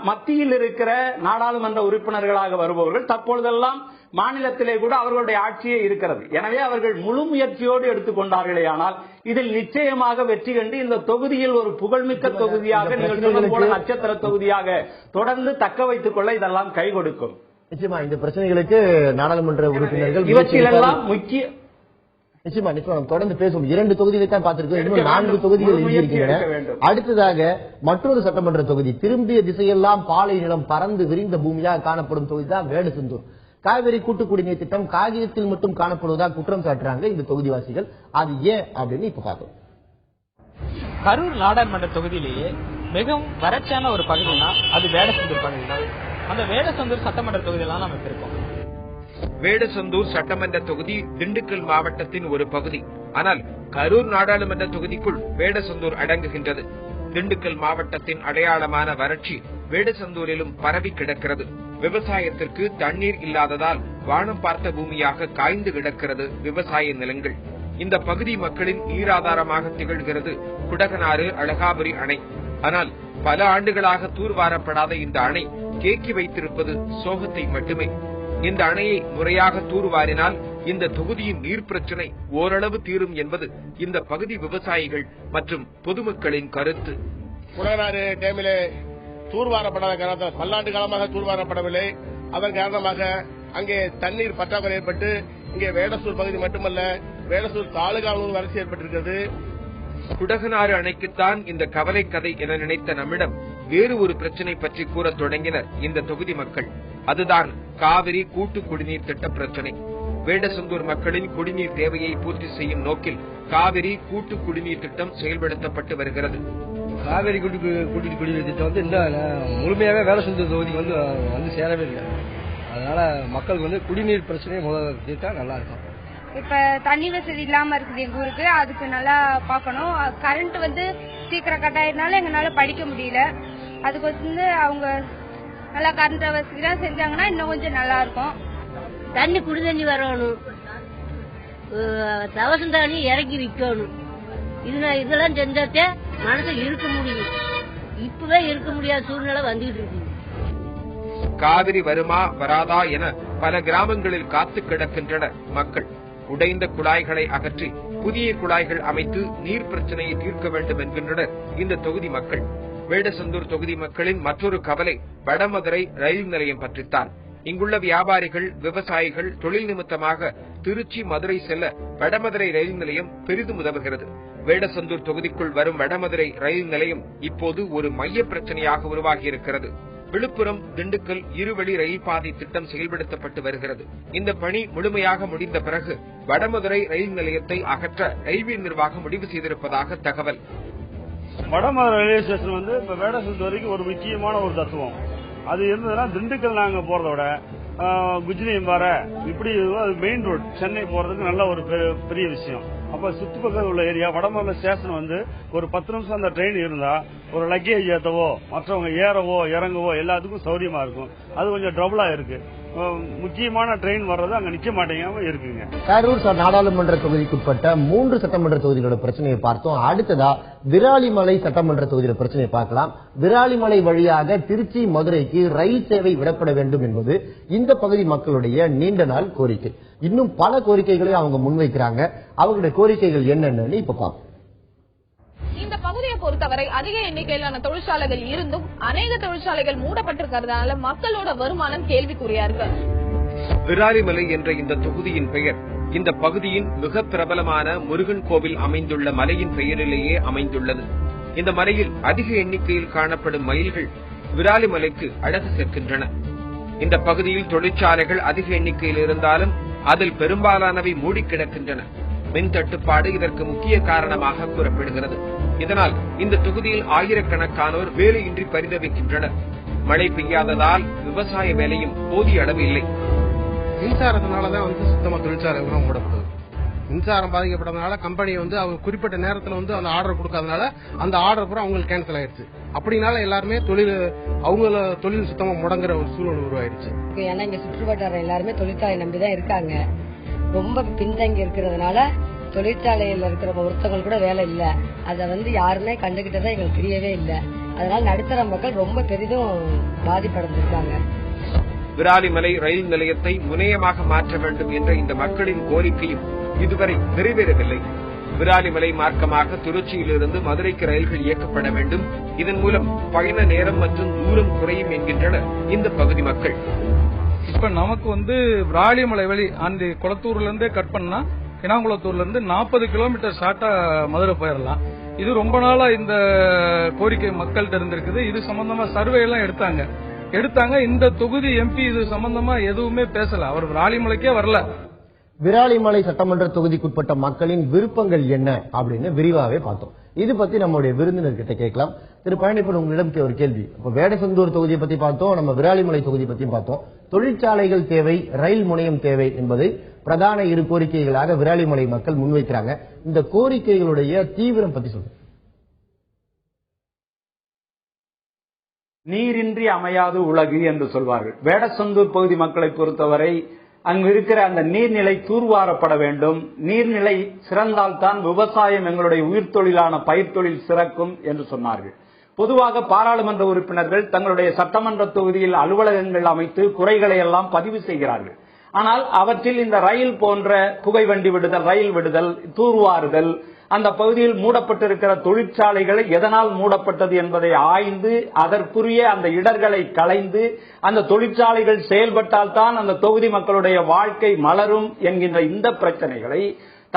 D: மத்தியில் இருக்கிற நாடாளுமன்ற உறுப்பினர்களாக வருபவர்கள் தற்பொழுதெல்லாம் மாநிலத்திலே கூட அவர்களுடைய ஆட்சியே இருக்கிறது. எனவே அவர்கள் முழு முயற்சியோடு எடுத்துக்கொண்டார்களே ஆனால் இதில் நிச்சயமாக வெற்றி கண்டு இந்த தொகுதியில் ஒரு புகழ்மிக்க தொகுதியாக, நீங்கள் சொன்னது போல நட்சத்திர தொகுதியாக தொடர்ந்து தக்க வைத்துக் கொள்ள இதெல்லாம் கை கொடுக்கும்.
A: நிச்சயமா இந்த பிரச்சனைகளுக்கு நாடாளுமன்ற உறுப்பினர்கள்
D: இவற்றிலெல்லாம் முக்கிய
A: நிச்சயமா தொடர்ந்து பேசுவோம். 2 தொகுதிகளை தான் பார்த்திருக்கோம், இன்னும் 4 தொகுதிகள் இருக்கின்றன. அடுத்ததாக மற்றொரு சட்டமன்ற தொகுதி, திரும்பிய திசையெல்லாம் பாலை நிலம் பறந்து விரிந்த பூமியாக காணப்படும் தொகுதி தான் வேடசந்தூர். காவிரி கூட்டு குடிநீர் திட்டம் காகிதத்தில் மட்டும் காணப்படுவதாக குற்றம் சாட்டுறாங்க இந்த தொகுதிவாசிகள். அது ஏன் அப்படின்னு இப்ப பார்த்தோம்.
H: கரூர் நாடாளுமன்ற தொகுதியிலேயே மிகவும் வறட்சியான ஒரு பகுதினா அது வேடசந்தூர் பகுதி தான். அந்த வேடசந்தூர் சட்டமன்ற தொகுதியெல்லாம் நம்ம இருக்கோம்.
B: வேடசந்தூர் சட்டமன்ற தொகுதி திண்டுக்கல் மாவட்டத்தின் ஒரு பகுதி. ஆனால் கரூர் நாடாளுமன்ற தொகுதிக்குள் வேடசந்தூர் அடங்குகின்றது. திண்டுக்கல் மாவட்டத்தின் அடையாளமான வறட்சி வேடசந்தூரிலும் பரவி கிடக்கிறது. விவசாயத்திற்கு தண்ணீர் இல்லாததால் வானம் பார்த்த பூமியாக காய்ந்து கிடக்கிறது விவசாய நிலங்கள். இந்த பகுதி மக்களின் நீராதாரமாக திகழ்கிறது குடகனாறு அழகாபுரி அணை. ஆனால் பல ஆண்டுகளாக தூர்வாரப்படாத இந்த அணை தேக்கி வைத்திருப்பது சோகத்தை மட்டுமே. இந்த அணையை முறையாக தூர்வாரினால் இந்த தொகுதியின் நீர் பிரச்சினை ஓரளவு தீரும் என்பது இந்த பகுதி விவசாயிகள் மற்றும் பொதுமக்களின் கருத்து.
K: குடகனாறு டேமிலே தூர்வாரப்படாத காரணத்தால் பல்லாண்டு காலமாக தூர்வாரப்படவில்லை. அதன் காரணமாக அங்கே தண்ணீர் பற்றாக்குறை ஏற்பட்டு இங்கே வேடசூர் பகுதி மட்டுமல்ல வேடசூர் தாலுகாவும் வறட்சி ஏற்பட்டிருக்கிறது.
B: குடகனாறு அணைக்குத்தான் இந்த கவலை கதை என நினைத்த நம்மிடம் வேறு ஒரு பிரச்சினை பற்றி கூற தொடங்கினர் இந்த தொகுதி மக்கள். அதுதான் காவிரி கூட்டு குடிநீர் திட்ட பிரச்சினை. வேடசந்தூர் மக்களின் குடிநீர் தேவையை பூர்த்தி செய்யும் நோக்கில் காவிரி கூட்டு குடிநீர் திட்டம் செயல்படுத்தப்பட்டு வருகிறது.
L: காவிரி கூட்டு குடிநீர் திட்டம் வந்து இந்த முழுமையாக வேடசந்தூர் தொகுதிக்கு வந்து சேரவே இல்லை. அதனால மக்களுக்கு குடிநீர் பிரச்சனையை முதல்ல தீர்த்தா நல்லா இருக்கும்.
M: இப்ப தண்ணி வசதி இல்லாம இருக்குது எங்க ஊருக்கு, அதுக்கு நல்லா பாக்கணும். கரண்ட் சீக்கிரம் கட் ஆயிருந்தாலும் எங்களால படிக்க முடியல. அதுக்கு அவங்க நல்லா கரண்ட் வசதி எல்லாம் செஞ்சாங்கன்னா இன்னும் கொஞ்சம் நல்லா இருக்கும்.
N: தண்ணி குடி தண்ணி வரணும், தவசம் தண்ணி இறக்கி விற்கணும். இதெல்லாம் செஞ்சாத்தே மனசு இருக்க முடியும். இப்பவே இருக்க முடியாத சூழ்நிலை வந்துகிட்டு இருக்கு.
B: காவிரி வருமா வராதா என பல கிராமங்களில் காத்து கிடக்கின்றனர் மக்கள். உடைந்த குழாய்களை அகற்றி புதிய குழாய்கள் அமைத்து நீர் பிரச்சனையை தீர்க்க வேண்டும் என்கின்றனர் இந்த தொகுதி மக்கள். வேடசந்தூர் தொகுதி மக்களின் மற்றொரு கவலை வடமதுரை ரயில் நிலையம் பற்றித்தான். இங்குள்ள வியாபாரிகள், விவசாயிகள் தொழில் நிமித்தமாக திருச்சி, மதுரை செல்ல வடமதுரை ரயில் நிலையம் பெரிதும் உதவுகிறது. வேடசந்தூர் தொகுதிக்குள் வரும் வடமதுரை ரயில் நிலையம் இப்போது ஒரு மைய பிரச்சனையாக உருவாகியிருக்கிறது. விழுப்புரம், திண்டுக்கல் இருவழி ரயில் பாதை திட்டம் செயல்படுத்தப்பட்டு வருகிறது. இந்த பணி முழுமையாக முடிந்த பிறகு வடமதுரை ரயில் நிலையத்தை அகற்ற ரயில்வே நிர்வாகம் முடிவு செய்திருப்பதாக தகவல்.
O: வடமதுரை ரயில்வே ஸ்டேஷன் இப்ப வேடசந்தூர் வரைக்கும் ஒரு முக்கியமான ஒரு தத்துவம். அது இருந்ததுன்னா திண்டுக்கல் நாங்க போறத விட குஜிலியம் வர இப்படி அது மெயின் ரோட் சென்னை போறதுக்கு நல்ல ஒரு பெரிய விஷயம். அப்ப சுற்றுப்பக்கத்தில் உள்ள ஏரியா வடமதுரை ஸ்டேஷன் ஒரு 10 நிமிஷம் அந்த ட்ரெயின் இருந்தா ஒரு லக்கேஜ் ஏற்றவோ மற்றவங்க ஏறவோ இறங்கவோ எல்லாத்துக்கும் சௌரியமா இருக்கும். அது கொஞ்சம் ட்ரபிளா இருக்கு. முக்கியமான ட்ரெயின் வர்றது அங்க நிக்க மாட்டேங்காம இருக்குங்க.
A: கரூர் நாடாளுமன்ற தொகுதிக்குட்பட்ட 3 சட்டமன்ற தொகுதிகளோட பிரச்சனையை பார்த்தோம். அடுத்ததா விராலிமலை சட்டமன்ற தொகுதியோட பிரச்சனையை பார்க்கலாம். விராலிமலை வழியாக திருச்சி, மதுரைக்கு ரயில் சேவை விடப்பட வேண்டும் என்பது இந்த பகுதி மக்களுடைய நீண்ட நாள் கோரிக்கை. இன்னும் பல கோரிக்கைகளை அவங்க முன்வைக்கிறாங்க. அவங்களுடைய கோரிக்கைகள் என்னன்னு இப்ப பார்ப்போம்.
C: இந்த பகுதியை பொறுத்தவரை அதிக எண்ணிக்கையிலான தொழிற்சாலைகள் இருந்தும் அநேக தொழிற்சாலைகள் மூடப்பட்டிருக்கிறதுனால மக்களோட வருமானம் கேள்விக்குறியா இருக்கு.
B: விராலிமலை என்ற இந்த தொகுதியின் பெயர் இந்த பகுதியின் மிக பிரபலமான முருகன் கோவில் அமைந்துள்ள மலையின் பெயரிலேயே அமைந்துள்ளது. இந்த மலையில் அதிக எண்ணிக்கையில் காணப்படும் மயில்கள் விராலிமலைக்கு அழகு சேர்க்கின்றன. இந்த பகுதியில் தொழிற்சாலைகள் அதிக எண்ணிக்கையில் இருந்தாலும் அதில் பெரும்பாலானவை மூடி கிடக்கின்றன. மின் தட்டுப்பாடு இதற்கு முக்கிய காரணமாக கூறப்படுகிறது. இதனால் இந்த தொகுதியில் ஆயிரக்கணக்கானோர் வேலையின்றி பரிதவிக்கின்றனர். மழை பெய்யாததால் விவசாய வேலையும் போதிய அளவு இல்லை.
P: மின்சாரத்தினாலதான் சுத்தமா தொழிற்சாலை மூடப்படுது. மின்சாரம் பாதிக்கப்பட்டதுனால கம்பெனி அவங்க குறிப்பிட்ட நேரத்தில் அந்த ஆர்டர் கொடுக்காதனால அந்த ஆர்டர் பூரா அவங்களுக்கு கேன்சல் ஆயிடுச்சு. அப்படினால எல்லாருமே அவங்கள தொழில் சுத்தமா முடங்குற ஒரு சூழ்நிலை உருவாயிருச்சு.
Q: ஏன்னா இங்க சுற்றுவட்டாரம் எல்லாருமே தொழிற்சாலை நம்பிதான் இருக்காங்க. ரொம்ப பின்தங்கி இருக்கிறதுனால தொழிற்சாலையில் இருக்கிற ஒருத்தவங்க கூட வேலை இல்ல. அதை யாருமே கண்டுகிட்டதா எங்களுக்கு தெரியவே இல்லை. அதனால நடுத்தர மக்கள் ரொம்ப பெரிதும் பாதிப்படைஞ்சிருக்காங்க.
B: விராலிமலை ரயில் நிலையத்தை முனையமாக மாற்ற வேண்டும் என்ற இந்த மக்களின் கோரிக்கையும் இதுவரை நிறைவேறவில்லை. விராலிமலை மார்க்கமாக திருச்சியிலிருந்து மதுரைக்கு ரயில்கள் இயக்கப்பட வேண்டும். இதன் மூலம் பயண நேரம் மற்றும் தூரம் குறையும் என்கின்றனர் இந்த பகுதி மக்கள்.
I: இப்ப நமக்கு விராலிமலை வழி அந்த குளத்தூர்ல இருந்தே கட் பண்ணா கிணாங்குளத்தூர்ல இருந்து 40 கிலோமீட்டர் ஷார்ட்டா மதுரை போயிடலாம். இது ரொம்ப நாளா இந்த கோரிக்கை மக்கள்கிட்ட இருந்திருக்குது. இது சம்பந்தமா சர்வே எல்லாம் எடுத்தாங்க. இந்த தொகுதி எம்பி இது சம்பந்தமா எதுவுமே பேசல. அவர் விராலிமலைக்கே வரல.
A: விராலிமலை சட்டமன்ற தொகுதிக்குட்பட்ட மக்களின் விருப்பங்கள் என்ன அப்படின்னு விரிவாவே பார்த்தோம். இது பத்தி நம்முடைய விருந்தினர்கிட்ட கேட்கலாம். திரு பழனிப்பன், உங்களிடம் ஒரு கேள்வி. இப்ப வேடசந்தூர் தொகுதியை பத்தி பார்த்தோம், நம்ம விராலிமலை தொகுதி பத்தியும் பார்த்தோம். தொழிற்சாலைகள் தேவை, ரயில் முனையம் தேவை என்பதை பிரதான 2 கோரிக்கைகளாக விராலிமலை மக்கள் முன்வைக்கிறாங்க. இந்த கோரிக்கைகளுடைய தீவிரம் பத்தி சொல்லுங்க.
D: நீரின்றி அமையாது உலகு என்று சொல்வார்கள். வேடசந்தூர் பகுதி மக்களை பொறுத்தவரை அங்கு இருக்கிற அந்த நீர்நிலை தூர்வாரப்பட வேண்டும். நீர்நிலை சிறந்தால்தான் விவசாயம் எங்களுடைய உயிர் தொழிலான பயிர் தொழில் சிறக்கும் என்று சொன்னார்கள். பொதுவாக பாராளுமன்ற உறுப்பினர்கள் தங்களுடைய சட்டமன்ற தொகுதியில் அலுவலகங்கள் அமைத்து குறைகளை எல்லாம் பதிவு செய்கிறார்கள். ஆனால் அவற்றில் இந்த ரயில் போன்ற புகைவண்டி விடுதல், ரயில் விடுதல், தூர்வாறுதல், அந்த பகுதியில் மூடப்பட்டிருக்கிற தொழிற்சாலைகளை எதனால் மூடப்பட்டது என்பதை ஆய்ந்து அதற்குரிய அந்த இடர்களை களைந்து அந்த தொழிற்சாலைகள் செயல்பட்டால்தான் அந்த தொகுதி மக்களுடைய வாழ்க்கை மலரும் என்கின்ற இந்த பிரச்சனைகளை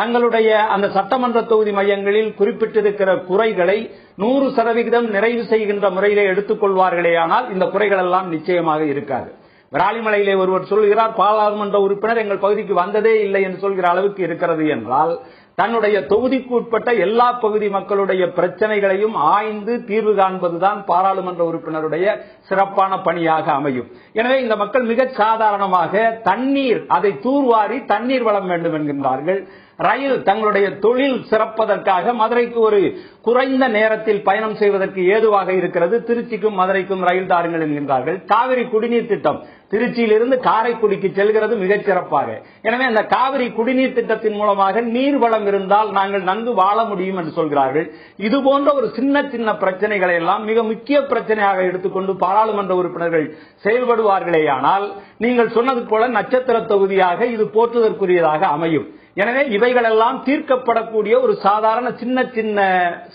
D: தங்களுடைய அந்த சட்டமன்ற தொகுதி மையங்களில் குறிப்பிட்டிருக்கிற குறைகளை 100% நிறைவு செய்கின்ற முறையிலே எடுத்துக் கொள்வார்களேயானால் இந்த குறைகள் எல்லாம் நிச்சயமாக இருக்காது. விராலிமலையிலே ஒருவர் சொல்கிறார், பாராளுமன்ற உறுப்பினர் எங்கள் பகுதிக்கு வந்ததே இல்லை என்று சொல்கிற அளவுக்கு இருக்கிறது என்றால், தன்னுடைய தொகுதிக்கு உட்பட்ட எல்லா பகுதி மக்களுடைய பிரச்சனைகளையும் ஆய்ந்து தீர்வு காண்பதுதான் பாராளுமன்ற உறுப்பினருடைய சிறப்பான பணியாக அமையும். எனவே இந்த மக்கள் மிக சாதாரணமாக தண்ணீர், அதை தூர்வாரி தண்ணீர் வளம் வேண்டும் என்கின்றார்கள். ரயில் தங்களுடைய தொழில் சிறப்பதற்காக மதுரைக்கு ஒரு குறைந்த நேரத்தில் பயணம் செய்வதற்கு ஏதுவாக இருக்கிறது. திருச்சிக்கும் மதுரைக்கும் ரயில் தாருங்கள் என்கின்றார்கள். காவிரி குடிநீர் திட்டம் திருச்சியிலிருந்து காரைக்குடிக்கு செல்கிறது மிகச் சிறப்பாக. எனவே அந்த காவிரி குடிநீர் திட்டத்தின் மூலமாக நீர் வளம் இருந்தால் நாங்கள் நன்கு வாழ முடியும் என்று சொல்கிறார்கள். இதுபோன்ற ஒரு சின்ன சின்ன பிரச்சனைகளை எல்லாம் மிக முக்கிய பிரச்சனையாக எடுத்துக்கொண்டு பாராளுமன்ற உறுப்பினர்கள் செயல்படுவார்களேயானால் நீங்கள் சொன்னது போல நட்சத்திர தொகுதியாக இது போற்றுதற்குரியதாக அமையும். எனவே இவைகளெல்லாம் தீர்க்கப்படக்கூடிய ஒரு சாதாரண சின்ன சின்ன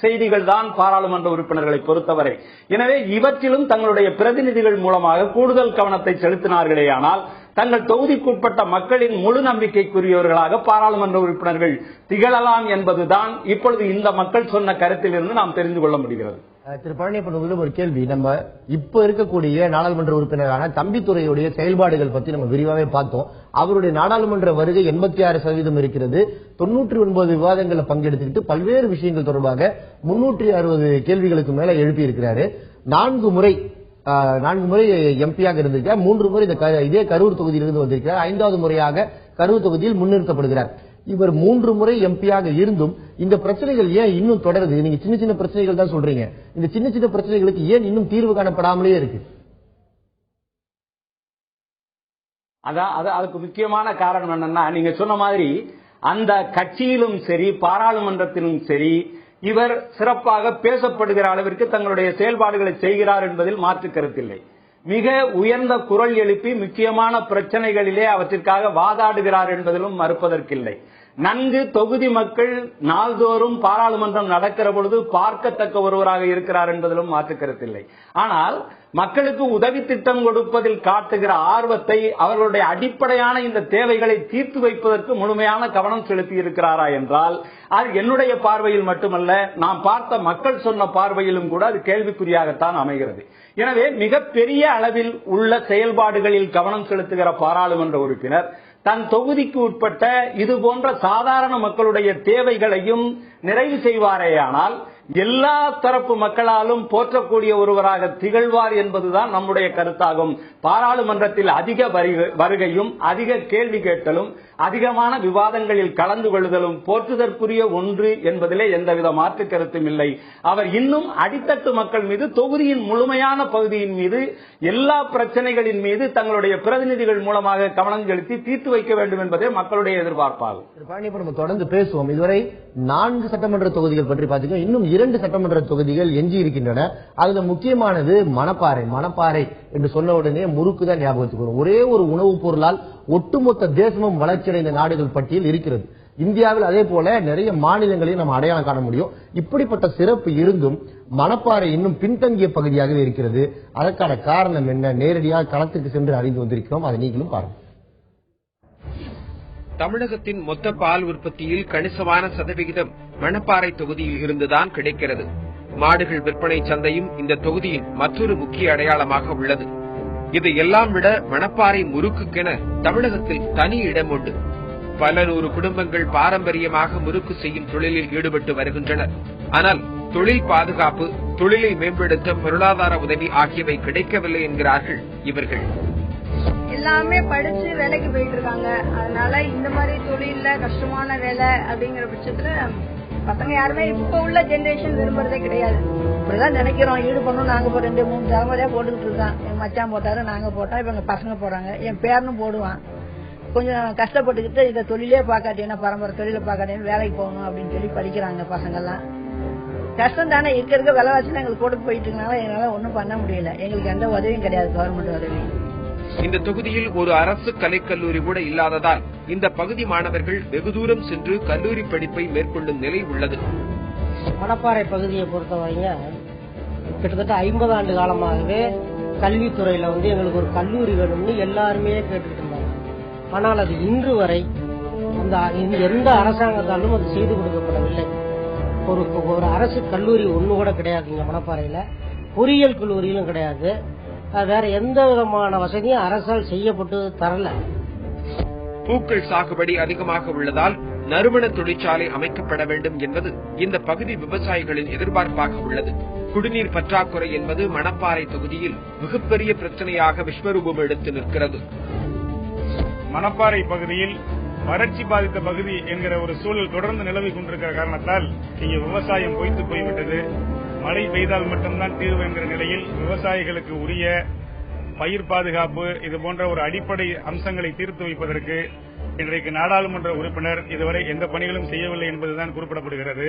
D: செய்திகள் தான் பாராளுமன்ற உறுப்பினர்களை பொறுத்தவரை. எனவே இவற்றிலும் தங்களுடைய பிரதிநிதிகள் மூலமாக கூடுதல் கவனத்தை செலுத்தினார்களேயானால் தங்கள் தொகுதிக்குட்பட்ட மக்களின் முழு நம்பிக்கைக்குரியவர்களாக பாராளுமன்ற உறுப்பினர்கள் திகழலாம் என்பதுதான் இப்பொழுது இந்த மக்கள் சொன்ன கருத்திலிருந்து நாம் தெரிந்து கொள்ள முடிகிறது.
A: திரு பழனியப்பன், ஒரு கேள்வி. நம்ம இப்ப இருக்கக்கூடிய நாடாளுமன்ற உறுப்பினரான தம்பித்துறையுடைய செயல்பாடுகள் பத்தி நம்ம விரிவாகவே பார்த்தோம். அவருடைய நாடாளுமன்ற வருகை 86% இருக்கிறது. 99 விவாதங்களில் பங்கெடுத்துக்கிட்டு பல்வேறு விஷயங்கள் தொடர்பாக 360 கேள்விகளுக்கு மேல எழுப்பி இருக்கிறாரு. 4 முறை எம்பியாக இருந்திருக்கிறார். 3 முறை இதே கரூர் தொகுதியிலிருந்து வந்திருக்கிறார். 5வது முறையாக கரூர் தொகுதியில் முன்னிறுத்தப்படுகிறார். இவர் 3 முறை எம்பியாக இருந்தும் இந்த பிரச்சனைகள் ஏன் இன்னும் தொடருது? நீங்க சின்ன சின்ன பிரச்சனைகள் தான் சொல்றீங்க. இந்த சின்ன சின்ன பிரச்சனைகளுக்கு ஏன் இன்னும் தீர்வு காணப்படாமலே இருக்கு?
D: அதுக்கு முக்கியமான காரணம் என்னன்னா, நீங்க சொன்ன மாதிரி அந்த கட்சியிலும் சரி பாராளுமன்றத்திலும் சரி இவர் சிறப்பாக பேசப்படுகிற அளவிற்கு தங்களுடைய செயல்பாடுகளை செய்கிறார் என்பதில் மாற்று கருத்தில்லை. மிக உயர்ந்த குரல் எழுப்பி முக்கியமான பிரச்சனைகளிலே அவற்றிற்காக வாதாடுகிறார் என்பதிலும் மறுப்பதற்கில்லை. நன்கு தொகுதி மக்கள் நாள்தோறும் பாராளுமன்றம் நடக்கிற பொழுது பார்க்கத்தக்க ஒருவராக இருக்கிறார் என்பதிலும் மாற்று கருத்தில்லை. ஆனால் மக்களுக்கு உதவி திட்டம் கொடுப்பதில் காட்டுகிற ஆர்வத்தை, அவர்களுடைய அடிப்படையான இந்த தேவைகளை தீர்த்து வைப்பதற்கு முழுமையான கவனம் செலுத்தி இருக்கிறாரா என்றால் அது என்னுடைய பார்வையில் மட்டுமல்ல, நாம் பார்த்த மக்கள் சொன்ன பார்வையிலும் கூட அது கேள்விக்குறியாகத்தான் அமைகிறது. எனவே மிகப்பெரிய அளவில் உள்ள செயல்பாடுகளில் கவனம் செலுத்துகிற பாராளுமன்ற உறுப்பினர் தன் தொகுதிக்கு உட்பட்ட இது போன்ற சாதாரண மக்களுடைய தேவைகளையும் நிறைவு செய்வாரேயானால் எல்லா தரப்பு மக்களாலும் போற்றக்கூடிய ஒருவராக திகழ்வார் என்பதுதான் நம்முடைய கருத்தாகும். பாராளுமன்றத்தில் அதிக வருகையும் அதிக கேள்வி கேட்டலும் அதிகமான விவாதங்களில் கலந்து கொள்ளுதலும் போற்றுதற்குரிய ஒன்று என்பதிலே எந்தவித மாற்று கருத்தும் இல்லை. அவர் இன்னும் அடித்தட்டு மக்கள் மீது, தொகுதியின் முழுமையான பகுதியின் மீது, எல்லா பிரச்சனைகளின் மீது தங்களுடைய பிரதிநிதிகள் மூலமாக கவனம் செலுத்தி தீர்த்து வைக்க வேண்டும் என்பதே மக்களுடைய எதிர்பார்ப்பாகும்.
A: நம்ம தொடர்ந்து பேசுவோம். இதுவரை 4 சட்டமன்ற தொகுதிகள் பற்றி பார்த்தீங்கன்னா இன்னும் 2 சட்டமன்ற தொகுதிகள் எஞ்சி இருக்கின்றன. அதுல முக்கியமானது மணப்பாறை. மணப்பாறை என்று சொன்ன உடனே முறுக்கு தான் ஞாபகத்துக்கு வரும். ஒரே ஒரு உணவுப் பொருளால் ஒட்டுமொத்த தேசமும் வளர்ச்சியடைந்த நாடுகள் பட்டியல் இருக்கிறது. இந்தியாவில் அதே போல நிறைய மாநிலங்களையும் நம்ம அடையாளம் காண முடியும். இப்படிப்பட்ட சிறப்பு இருந்தும் மணப்பாறை இன்னும் பின்தங்கிய பகுதியாகவே இருக்கிறது. அதற்கான காரணம் என்ன? நேரடியாக களத்துக்கு சென்று அறிந்து வந்திருக்கிறோம். அதை நீங்களும் பாருங்க.
B: தமிழகத்தின் மொத்த பால் உற்பத்தியில் கணிசமான சதவிகிதம் மணப்பாறை தொகுதியில் இருந்துதான் கிடைக்கிறது. மாடுகள் விற்பனை சந்தையும் இந்த தொகுதியின் மற்றொரு முக்கிய அடையாளமாக உள்ளது. இது எல்லாம் விட மணப்பாறை முறுக்குக்கென தமிழகத்தில் தனி இடம் உண்டு. பல நூறு குடும்பங்கள் பாரம்பரியமாக முறுக்கு செய்யும் தொழிலில் ஈடுபட்டு வருகின்றனர். ஆனால் தொழில் பாதுகாப்பு, தொழிலை மேம்படுத்த பொருளாதார உதவி ஆகியவை கிடைக்கவில்லை என்கிறார்கள் இவர்கள்.
R: எல்லாமே படிச்சு வேலைக்கு போயிட்டு இருக்காங்க. அதனால இந்த மாதிரி தொழில கஷ்டமான வேலை அப்படிங்கிற பட்சத்துல பசங்க யாருமே இப்ப உள்ள ஜெனரேஷன் விரும்புறதே கிடையாது. இப்படிதான் நினைக்கிறோம். ஈடுபடணும். நாங்க 2-3 தலைமுறையா போட்டுக்கிட்டு இருக்கோம். என் மச்சான் போட்டாரு, நாங்க போட்டோம், இப்ப எங்க பசங்க போறாங்க, என் பேரனும் போடுவான். கொஞ்சம் கஷ்டப்பட்டுக்கிட்டு இந்த தொழிலே பார்க்காட்டீங்கன்னா பரம்பரை தொழிலை பார்க்காட்டீங்கன்னா வேலைக்கு போகணும் அப்படின்னு சொல்லி படிக்கிறாங்க பசங்கள்லாம். கஷ்டம் தானே, இருக்க விலைவாசி எங்களுக்கு போட்டு போயிட்டு இருக்கனால எங்களால ஒன்றும் பண்ண முடியல. எங்களுக்கு எந்த உதவியும் கிடையாது, கவர்மெண்ட் உதவி.
B: இந்த தொகுதியில் ஒரு அரசு கலைக்கல்லூரி கூட இல்லாததால் இந்த பகுதி மாணவர்கள் வெகு தூரம் சென்று கல்லூரி படிப்பை மேற்கொள்ளும் நிலை உள்ளது.
S: மணப்பாறை பகுதியை பொறுத்தவரைங்க கிட்டத்தட்ட 50 ஆண்டு காலமாகவே கல்வித்துறையில எங்களுக்கு ஒரு கல்லூரி வேணும்னு எல்லாருமே கேட்டுக்கிட்டு இருந்தாங்க. ஆனால் அது இன்று வரை எந்த அரசாங்கத்தாலும் அது செய்து கொடுக்கப்படவில்லை. ஒரு அரசு கல்லூரி ஒண்ணு கூட கிடையாது இங்க மணப்பாறையில. பொறியியல் கல்லூரியிலும் கிடையாது. வேற எந்த விதமான வசதியும் அரசால் செய்யப்பட்டு தரல.
B: பூக்கள் சாகுபடி அதிகமாக உள்ளதால் நறுமண தொழிற்சாலை அமைக்கப்பட வேண்டும் என்பது இந்த பகுதி விவசாயிகளின் எதிர்பார்ப்பாக உள்ளது. குடிநீர் பற்றாக்குறை என்பது மணப்பாறை தொகுதியில் மிகப்பெரிய பிரச்சனையாக விஸ்வரூபம் எடுத்து நிற்கிறது.
O: மணப்பாறை பகுதியில் வறட்சி பாதித்த பகுதி என்கிற ஒரு சூழல் தொடர்ந்து நிலவி கொண்டிருக்கிற காரணத்தால் இங்கே விவசாயம் பொய்த்து போய்விட்டது. மழை பெய்தால் மட்டும்தான் தீர்வு என்கிற நிலையில் விவசாயிகளுக்கு உரிய பயிர் பாதுகாப்பு இது போன்ற ஒரு அடிப்படை அம்சங்களை தீர்த்து வைப்பதற்கு இன்றைக்கு நாடாளுமன்ற உறுப்பினர் இதுவரை எந்த பணிகளும் செய்யவில்லை என்பதுதான் குறிப்பிடப்படுகிறது.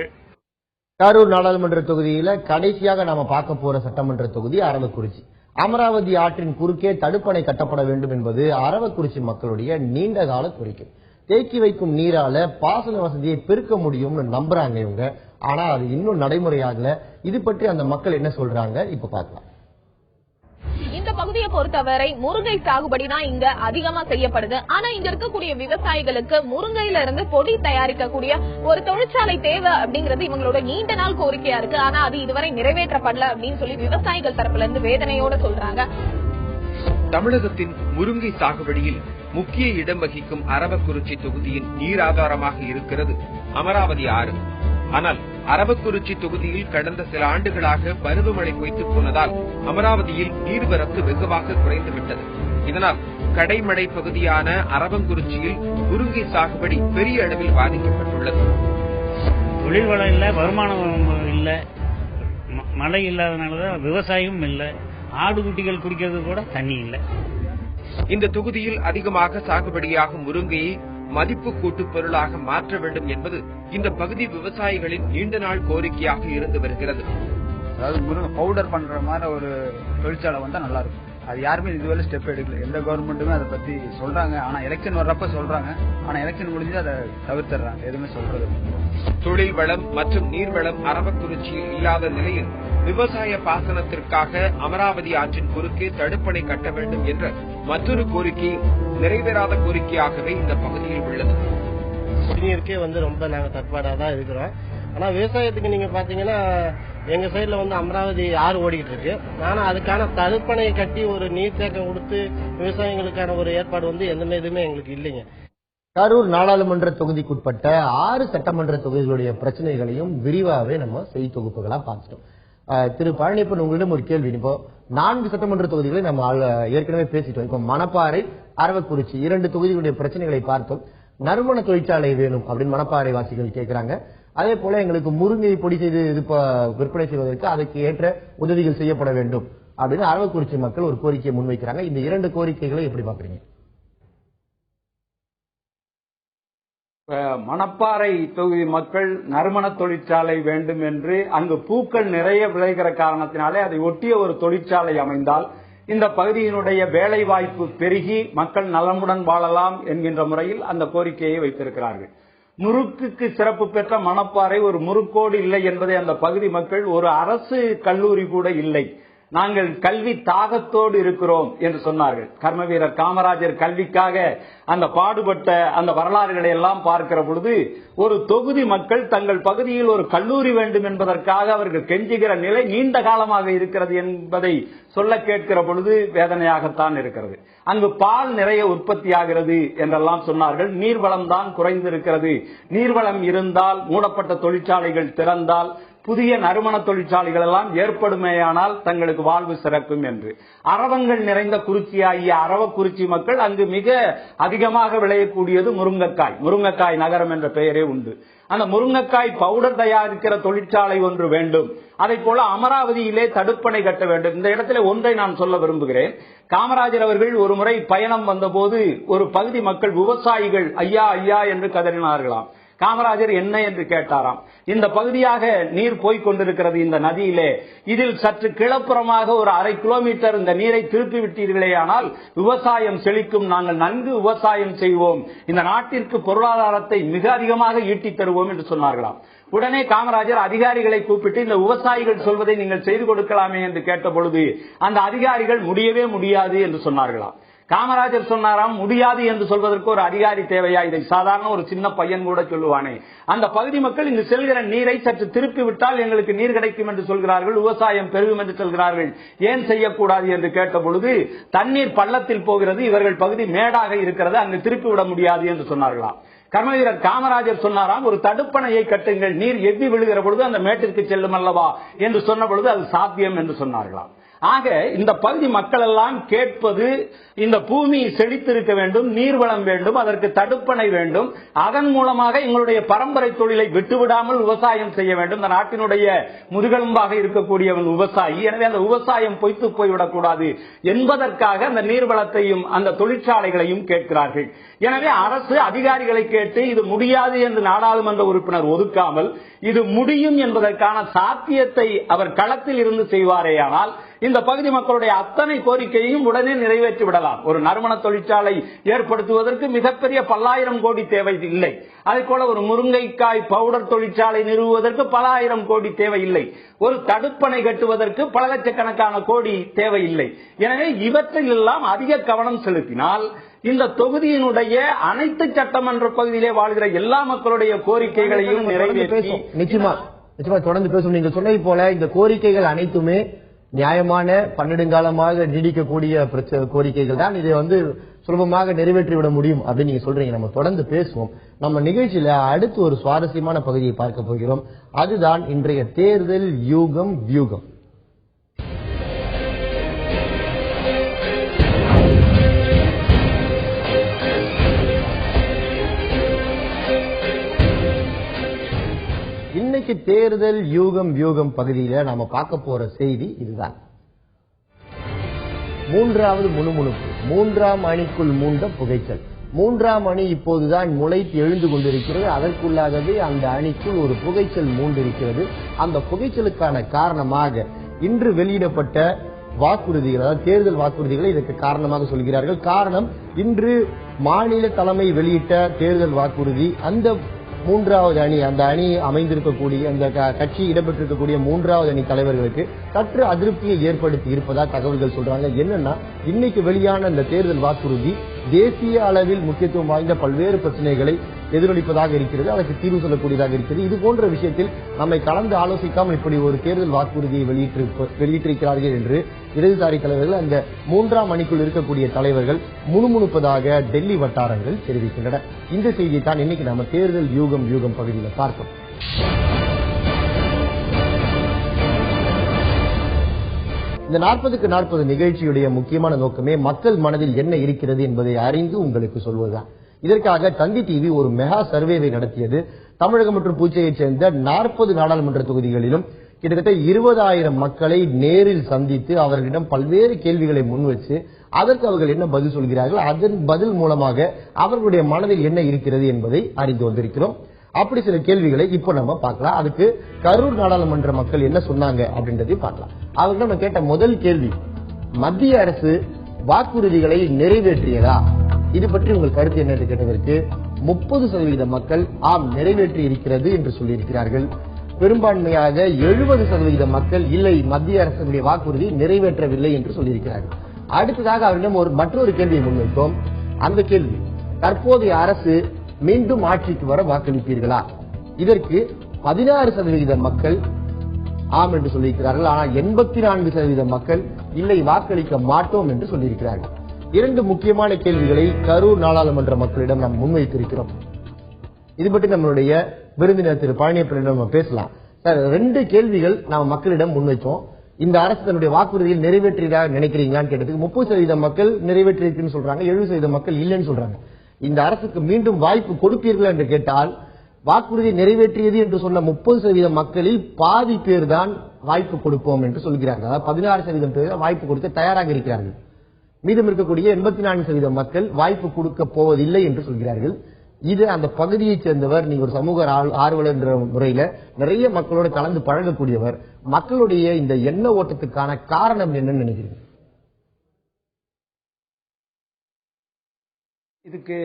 A: கரூர் நாடாளுமன்ற தொகுதியில கடைசியாக நாம பார்க்க போற சட்டமன்ற தொகுதி அரவக்குறிச்சி. அமராவதி ஆற்றின் குறுக்கே தடுப்பணை கட்டப்பட வேண்டும் என்பது அரவக்குறிச்சி மக்களுடைய நீண்ட கால கோரிக்கை. தேக்கி வைக்கும் நீரால பாசன வசதியை பெருக்க முடியும்னு நம்புறாங்க இவங்க. ஆனா அது இன்னும் நடைமுறையாகல. இது பற்றி அந்த மக்கள் என்ன சொல்றாங்க இப்ப பார்க்கலாம்.
C: இந்த பகுதியை பொறுத்தவரை முருங்கை சாகுபடி தான் இங்க அதிகமா செய்யப்படுது. ஆனா இங்க இருக்கக்கூடிய விவசாயிகளுக்கு முருங்கையில இருந்து பொடி தயாரிக்கக்கூடிய ஒரு தொழிற்சாலை தேவை அப்படிங்கிறது இவங்களோட நீண்ட நாள் கோரிக்கையா இருக்கு. ஆனா அது இதுவரை நிறைவேற்றப்படல அப்படின்னு சொல்லி விவசாயிகள் தரப்புல இருந்து வேதனையோட சொல்றாங்க.
B: தமிழகத்தின் முருங்கை சாகுபடியில் முக்கிய இடம் வகிக்கும் அரவக்குறிச்சி தொகுதியின் நீர் ஆதாரமாக இருக்கிறது அமராவதி ஆறு. ஆனால் அரவக்குறிச்சி தொகுதியில் கடந்த சில ஆண்டுகளாக பருவமழை பொய்த்து போனதால் அமராவதியில் நீர்வரத்து வெகுவாக குறைந்துவிட்டது. இதனால் கடைமடை பகுதியான அரவங்குறிச்சியில் முருங்கை சாகுபடி பெரிய அளவில் பாதிக்கப்பட்டுள்ளது.
T: தொழில் வளம் இல்ல, வருமானம் இல்ல, மழை இல்லாதனாலதான் விவசாயம் இல்ல, ஆடு குட்டிகள் குடிக்கிறது கூட தண்ணி இல்ல.
B: இந்த தொகுதியில் அதிகமாக சாகுபடியாகும் முருங்கையை மதிப்பு கூட்டு பொருளாக மாற்ற வேண்டும் என்பது இந்த பகுதி விவசாயிகளின் நீண்ட நாள் கோரிக்கையாக இருந்து வருகிறது.
U: அதாவது முருங்கை பவுடர் பண்ற மாதிரி ஒரு தொழிற்சாலை வந்தா நல்லா இருக்கும். அது யாருமே இதுவரை ஸ்டெப் எடுக்கல. எந்த கவர்மெண்ட்டுமே அதை பத்தி சொல்றாங்க. ஆனா எலெக்ஷன் வர்றப்ப சொல்றாங்க. ஆனா எலெக்ஷன் முடிஞ்சு அதை தவிர்த்துறாங்க. எதுவுமே சொல்றது.
B: தொழில் வளம் மற்றும் நீர்வளம் அரவக்குறிச்சியில் இல்லாத நிலையில் விவசாய பாசனத்திற்காக அமராவதி ஆற்றின் குறுக்கே தடுப்பணை கட்ட வேண்டும் என்ற மற்றொரு கோரிக்கையும் நிறைவேறாத கோரிக்கையாகவே இந்த பகுதியில் உள்ளது.
S: குடிநீருக்கே ரொம்ப நாங்க தற்பாடாதான் இருக்கிறோம். ஆனா விவசாயத்துக்கு நீங்க பாத்தீங்கன்னா எங்க சைடுல அமராவதி ஆறு ஓடிக்கிட்டு இருக்கு. ஆனா அதுக்கான தடுப்பணையை கட்டி ஒரு நீர் தேக்கம் கொடுத்து விவசாயிகளுக்கான ஒரு ஏற்பாடு எந்த இதுவுமே எங்களுக்கு இல்லைங்க.
A: கரூர் நாடாளுமன்ற தொகுதிக்குட்பட்ட 6 சட்டமன்ற தொகுதிகளுடைய பிரச்சனைகளையும் விரிவாகவே நம்ம செய்தி தொகுப்புகளா பார்த்துட்டோம். திரு பழனியப்பன், உங்களிடம் ஒரு கேள்வி. இப்போ 4 சட்டமன்ற தொகுதிகளை நம்ம ஏற்கனவே பேசிட்டோம். இப்போ மணப்பாறை, அரவக்குறிச்சி 2 தொகுதிகளுடைய பிரச்சனைகளை பார்த்தோம். நறுமண தொழிற்சாலை வேணும் அப்படின்னு மணப்பாறை வாசிகள் கேட்கிறாங்க. அதே போல எங்களுக்கு முருங்கை பொடி செய்து விற்பனை செய்வதற்கு அதுக்கு ஏற்ற உதவிகள் செய்யப்பட வேண்டும் அப்படின்னு அரவக்குறிச்சி மக்கள் ஒரு கோரிக்கையை முன்வைக்கிறாங்க. இந்த 2 கோரிக்கைகளை எப்படி பாக்குறீங்க?
D: மணப்பாறை தொகுதி மக்கள் நறுமண தொழிற்சாலை வேண்டும் என்று அங்கு பூக்கள் நிறைய விளைகிற காரணத்தினாலே அதை ஒட்டிய ஒரு தொழிற்சாலை அமைந்தால் இந்த பகுதியினுடைய வேலை வாய்ப்பு பெருகி மக்கள் நலமுடன் வாழலாம் என்கின்ற முறையில் அந்த கோரிக்கையை வைத்திருக்கிறார்கள். முறுக்குக்கு சிறப்பு பெற்ற மணப்பாறை ஒரு முறுக்கோடு இல்லை என்பதை அந்த பகுதி மக்கள், ஒரு அரசு கல்லூரி கூட இல்லை, நாங்கள் கல்வி தாகத்தோடு இருக்கிறோம் என்று சொன்னார்கள். கர்ம வீரர் காமராஜர் கல்விக்காக அந்த பாடுபட்ட அந்த வரலாறுகளை எல்லாம் பார்க்கிற பொழுது ஒரு தொகுதி மக்கள் தங்கள் பகுதியில் ஒரு கல்லூரி வேண்டும் என்பதற்காக அவர்கள் கெஞ்சுகிற நிலை நீண்ட காலமாக இருக்கிறது என்பதை சொல்ல கேட்கிற பொழுது வேதனையாகத்தான் இருக்கிறது. அங்கு பால் நிறைய உற்பத்தி ஆகிறது என்றெல்லாம் சொன்னார்கள். நீர்வளம் தான் குறைந்திருக்கிறது. நீர்வளம் இருந்தால், மூடப்பட்ட தொழிற்சாலைகள் திறந்தால் புதிய நறுமண தொழிற்சாலைகள் எல்லாம் ஏற்படுமேயானால் தங்களுக்கு வாழ்வு சிறக்கும் என்று. அரவங்கள் நிறைந்த குறிச்சியாகிய அரவக்குறிச்சி மக்கள் அங்கு மிக அதிகமாக விளையக்கூடியது முருங்கைக்காய் நகரம் என்ற பெயரே உண்டு. அந்த முருங்கைக்காய் பவுடர் தயாரிக்கிற தொழிற்சாலை ஒன்று வேண்டும். அதை போல அமராவதியிலே தடுப்பணை கட்ட வேண்டும். இந்த இடத்துல ஒன்றை நான் சொல்ல விரும்புகிறேன். காமராஜர் அவர்கள் ஒரு முறை பயணம் வந்தபோது ஒரு பகுதி மக்கள் விவசாயிகள் ஐயா ஐயா என்று கதறினார்களாம். காமராஜர் என்ன என்று கேட்டாராம். இந்த பகுதியாக நீர் போய்க் கொண்டிருக்கிறது இந்த நதியிலே, இதில் சற்று கிளப்புறமாக ஒரு 1/2 கிலோமீட்டர் இந்த நீரை திருப்பி விட்டீர்களே ஆனால் விவசாயம் செழிக்கும், நாங்கள் நன்கு விவசாயம் செய்வோம், இந்த நாட்டிற்கு பொருளாதாரத்தை மிக அதிகமாக ஈட்டித் தருவோம் என்று சொன்னார்களாம். உடனே காமராஜர் அதிகாரிகளை கூப்பிட்டு இந்த விவசாயிகள் சொல்வதை நீங்கள் செய்து கொடுக்கலாமே என்று கேட்ட பொழுது அந்த அதிகாரிகள் முடியவே முடியாது என்று சொன்னார்களாம். காமராஜர் சொன்னாராம், முடியாது என்று சொல்வதற்கு ஒரு அதிகாரி தேவையா? இதை சாதாரண ஒரு சின்ன பையன் கூட சொல்லுவானே. அந்த பகுதி மக்கள் இங்கு செல்கிற நீரை சற்று திருப்பி விட்டால் எங்களுக்கு நீர் கிடைக்கும் என்று சொல்கிறார்கள், விவசாயம் பெருகும் என்று சொல்கிறார்கள், ஏன் செய்யக்கூடாது என்று கேட்ட பொழுது தண்ணீர் பள்ளத்தில் போகிறது, இவர்கள் பகுதி மேடாக இருக்கிறது, அங்கு திருப்பி விட முடியாது என்று சொன்னார்களாம். கர்மவீரர் காமராஜர் சொன்னாராம், ஒரு தடுப்பணையை கட்டுங்கள், நீர் எவ்வி விழுகிற பொழுது அந்த மேட்டிற்கு செல்லும் அல்லவா என்று சொன்ன பொழுது அது சாத்தியம் என்று சொன்னார்களாம். ஆக இந்த பகுதி மக்கள் எல்லாம் கேட்பது, இந்த பூமி செழித்திருக்க வேண்டும், நீர்வளம் வேண்டும், அதற்கு தடுப்பணை வேண்டும், அதன் மூலமாக எங்களுடைய பரம்பரை தொழிலை விட்டுவிடாமல் விவசாயம் செய்ய வேண்டும். இந்த நாட்டினுடைய முதுகெலும்பாக இருக்கக்கூடியவன் விவசாயி, எனவே அந்த விவசாயம் பொய்த்து போய்விடக்கூடாது என்பதற்காக அந்த நீர்வளத்தையும் அந்த தொழிற்சாலைகளையும் கேட்கிறார்கள். எனவே அரசு அதிகாரிகளை கேட்டு இது முடியாது என்று நாடாளுமன்ற உறுப்பினர் ஒதுக்காமல் இது முடியும் என்பதற்கான சாத்தியத்தை அவர் களத்தில் இருந்து செய்வாரேயானால் இந்த பகுதி மக்களுடைய அத்தனை கோரிக்கையையும் உடனே நிறைவேற்றி விடலாம். ஒரு நறுமண தொழிற்சாலை ஏற்படுத்துவதற்கு மிகப்பெரிய பல்லாயிரம் கோடி தேவை இல்லை. அதே போல ஒரு முருங்கைக்காய் பவுடர் தொழிற்சாலை நிறுவுவதற்கு பல ஆயிரம் கோடி தேவையில்லை. ஒரு தடுப்பணை கட்டுவதற்கு பல லட்சக்கணக்கான கோடி தேவையில்லை. எனவே இவற்றில் எல்லாம் அதிக கவனம் செலுத்தினால் இந்த தொகுதியினுடைய அனைத்து சட்டமன்ற பகுதியிலே வாழ்கிற எல்லா மக்களுடைய கோரிக்கைகளையும் நிறைவேற்றி
A: நிச்சயமா தொடர்ந்து பேசும். நீங்க சொன்னது போல இந்த கோரிக்கைகள் அனைத்துமே நியாயமான 12 காலமாக நீடிக்கக்கூடிய கோரிக்கைகள் தான். இதை சுலபமாக நிறைவேற்றிவிட முடியும் அப்படின்னு நீங்க சொல்றீங்க. நம்ம தொடர்ந்து பேசுவோம். நம்ம நிகழ்ச்சியில அடுத்து ஒரு சுவாரஸ்யமான பகுதியை பார்க்க போகிறோம். அதுதான் இன்றைய தேர்தல் யூகம் வியூகம். இன்னைக்கு தேர்தல் யூகம் வியூகம் பகுதியில நாம பார்க்க போற செய்தி இதுதான். 3வது முணுமுணுப்பு, 3ஆம் அணிக்குள் மூண்ட புகைச்சல். 3ஆம் அணி இப்போதுதான் முளைத்து எழுந்து கொண்டிருக்கிறது. அதற்குள்ளாகவே அந்த அணிக்குள் ஒரு புகைச்சல் மூண்டிருக்கிறது. அந்த புகைச்சலுக்கான காரணமாக இன்று வெளியிடப்பட்ட வாக்குறுதிகள், அதாவது தேர்தல் வாக்குறுதிகளை இதற்கு காரணமாக சொல்கிறார்கள். காரணம், இன்று மாநில தலைமை வெளியிட்ட தேர்தல் வாக்குறுதி அந்த 3வது அணி, அந்த அணி அமைந்திருக்கக்கூடிய அந்த கட்சி இடம்பெற்றிருக்கக்கூடிய 3வது அணி தலைவர்களுக்கு சற்று அதிருப்தியை ஏற்படுத்தி இருப்பதா தகவல்கள் சொல்றாங்க. என்னன்னா, இன்னைக்கு வெளியான அந்த தேர்தல் வாக்குறுதி தேசிய அளவில் முக்கியத்துவம் வாய்ந்த பல்வேறு பிரச்சனைகளை எதிரொலிப்பதாக இருக்கிறது, அதற்கு தீர்வு சொல்லக்கூடியதாக இருக்கிறது. இது போன்ற விஷயத்தில் நம்மை கலந்து ஆலோசிக்காமல் இப்படி ஒரு தேர்தல் வாக்குறுதியை வெளியிட்டிருக்கிறார்கள் என்று இடதுசாரி தலைவர்கள், அந்த 3ஆம் அணிக்குள் இருக்கக்கூடிய தலைவர்கள் முணுமுணுப்பதாக டெல்லி வட்டாரங்கள் தெரிவிக்கின்றன. இந்த செய்தியை தான் இன்னைக்கு நம்ம தேர்தல் யூகம் வியூகம் பகுதியில் பார்த்தோம். இந்த 40க்கு 40 நிகழ்ச்சியுடைய முக்கியமான நோக்கமே மக்கள் மனதில் என்ன இருக்கிறது என்பதை அறிந்து உங்களுக்கு சொல்வதுதான். இதற்காக தந்தி டிவி ஒரு மெகா சர்வேவை நடத்தியது. தமிழகம் மற்றும் புதுச்சேரியை சேர்ந்த 40 நாடாளுமன்ற தொகுதிகளிலும் கிட்டத்தட்ட 20,000 மக்களை நேரில் சந்தித்து அவர்களிடம் பல்வேறு கேள்விகளை முன்வச்சு அதற்கு அவர்கள் என்ன பதில் சொல்கிறார்கள், அதன் பதில் மூலமாக அவர்களுடைய மனதில் என்ன இருக்கிறது என்பதை அறிந்து வந்திருக்கிறோம். அப்படி சில கேள்விகளை இப்ப நம்ம பார்க்கலாம். அதுக்கு கரூர் நாடாளுமன்ற மக்கள் என்ன சொன்னாங்க அப்படின்றதையும் பார்க்கலாம். அவர்கள் நம்ம கேட்ட முதல் கேள்வி, மத்திய அரசு வாக்குறுதிகளை நிறைவேற்றியதா, இது பற்றி உங்கள் கருத்து என்ன என்று கேட்டதற்கு 30% மக்கள் ஆம் நிறைவேற்றி இருக்கிறது என்று சொல்லியிருக்கிறார்கள். பெரும்பான்மையாக 70% மக்கள் இல்லை, மத்திய அரசுடைய வாக்குறுதி நிறைவேற்றவில்லை என்று சொல்லியிருக்கிறார்கள். அடுத்ததாக அவரிடம் மற்றொரு கேள்வியை முன்வைத்தோம். அந்த கேள்வி, தற்போதைய அரசு மீண்டும் ஆட்சிக்கு வர வாக்களிப்பீர்களா? இதற்கு 16% மக்கள் ஆம் என்று சொல்லியிருக்கிறார்கள். ஆனால் 84% மக்கள் இல்லை, வாக்களிக்க மாட்டோம் என்று சொல்லியிருக்கிறார்கள். 2 முக்கியமான கேள்விகளை கரூர் நாடாளுமன்ற மக்களிடம் நாம் முன்வைத்திருக்கிறோம். இது பற்றி நம்மளுடைய விருந்தினர் திரு பழனியப்பனிடம் நம்ம பேசலாம். சார், 2 கேள்விகள் நாம மக்களிடம் முன்வைச்சோம். இந்த அரசு தன்னுடைய வாக்குறுதியில் நிறைவேற்றியதாக நினைக்கிறீங்களான்னு கேட்டதுக்கு 30% மக்கள் நிறைவேற்றிருக்குன்னு சொல்றாங்க, 70% மக்கள் இல்லைன்னு சொல்றாங்க. இந்த அரசுக்கு மீண்டும் வாய்ப்பு கொடுப்பீர்கள் என்று கேட்டால் வாக்குறுதி நிறைவேற்றியது என்று சொன்ன 30% மக்களில் பாதி பேர் தான் வாய்ப்பு கொடுப்போம் என்று சொல்கிறார்கள். அதாவது 16% பேர் வாய்ப்பு கொடுக்க தயாராக இருக்கிறார்கள். மீதம் இருக்கக்கூடிய 84% மக்கள் வாய்ப்பு கொடுக்க போவதில்லை என்று சொல்கிறார்கள். இது அந்த பகுதியைச் சேர்ந்தவர், நீங்க ஒரு சமூக ஆர்வலர் என்ற முறையில நிறைய மக்களோட கலந்து பழகக்கூடியவர், மக்களுடைய இந்த எண்ண ஓட்டத்துக்கான காரணம் என்னன்னு நினைக்கிறீங்க?
D: இதுக்கு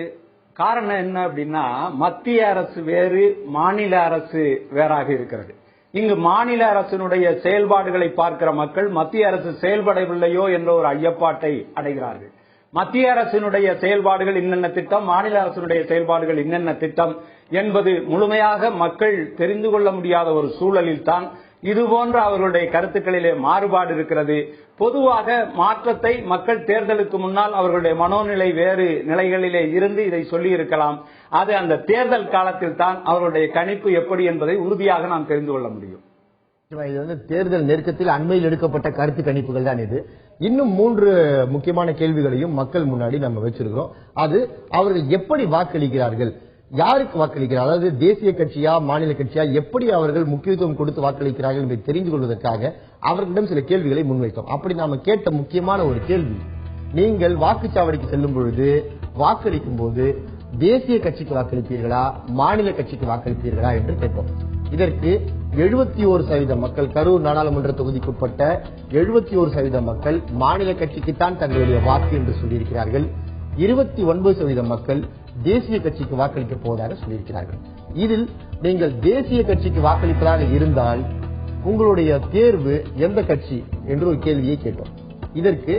D: காரணம் என்ன அப்படின்னா, மத்திய அரசு வேறு, மாநில அரசு வேறாக இருக்கிறது. இங்கு மாநில அரசினுடைய செயல்பாடுகளை பார்க்கிற மக்கள் மத்திய அரசு செயல்படவில்லையோ என்ற ஒரு ஐயப்பாட்டை அடைகிறார்கள். மத்திய அரசினுடைய செயல்பாடுகள் என்னென்ன திட்டம், மாநில அரசினுடைய செயல்பாடுகள் என்னென்ன திட்டம் என்பது முழுமையாக மக்கள் தெரிந்து கொள்ள முடியாத ஒரு சூழலில் தான் இதுபோன்ற அவர்களுடைய கருத்துக்களிலே மாறுபாடு இருக்கிறது. பொதுவாக மாற்றத்தை மக்கள் தேர்தலுக்கு முன்னால் அவர்களுடைய மனோநிலை வேறு நிலைகளிலே இருந்து இதை சொல்லி இருக்கலாம். அது அந்த தேர்தல் காலத்தில் தான் அவர்களுடைய கணிப்பு எப்படி என்பதை உறுதியாக நாம் தெரிந்து கொள்ள முடியும்.
A: இது வந்து தேர்தல் நெருக்கத்தில் அண்மையில் எடுக்கப்பட்ட கருத்து கணிப்புகள் தான் இது. இன்னும் 3 முக்கியமான கேள்விகளையும் மக்கள் முன்னாடி நம்ம வச்சிருக்கிறோம். அது அவர்கள் எப்படி வாக்களிக்கிறார்கள், யாருக்கு வாக்களிக்கிறார்கள், அதாவது தேசிய கட்சியா மாநில கட்சியா, எப்படி அவர்கள் முக்கியத்துவம் கொடுத்து வாக்களிக்கிறார்கள் என்பதை தெரிந்து கொள்வதற்காக அவர்களிடம் சில கேள்விகளை முன்வைத்தோம். அப்படி நாம கேட்ட முக்கியமான ஒரு கேள்வி, நீங்கள் வாக்குச்சாவடிக்கு செல்லும் பொழுது வாக்களிக்கும் போது தேசிய கட்சிக்கு வாக்களிப்பீர்களா மாநில கட்சிக்கு வாக்களிப்பீர்களா என்று கேட்டோம். இதற்கு 71% மக்கள், கரூர் நாடாளுமன்ற தொகுதிக்குட்பட்ட 71% மக்கள் மாநில கட்சிக்குத்தான் தங்களுடைய வாக்கு என்று சொல்லியிருக்கிறார்கள். 29% மக்கள் தேசிய கட்சிக்கு வாக்களிக்க போவதாக சொல்லியிருக்கிறார்கள். இதில் நீங்கள் தேசிய கட்சிக்கு வாக்களிப்பதாக இருந்தால் உங்களுடைய தேர்வு எந்த கட்சி என்று ஒரு கேள்வியை கேட்டோம். இதற்கு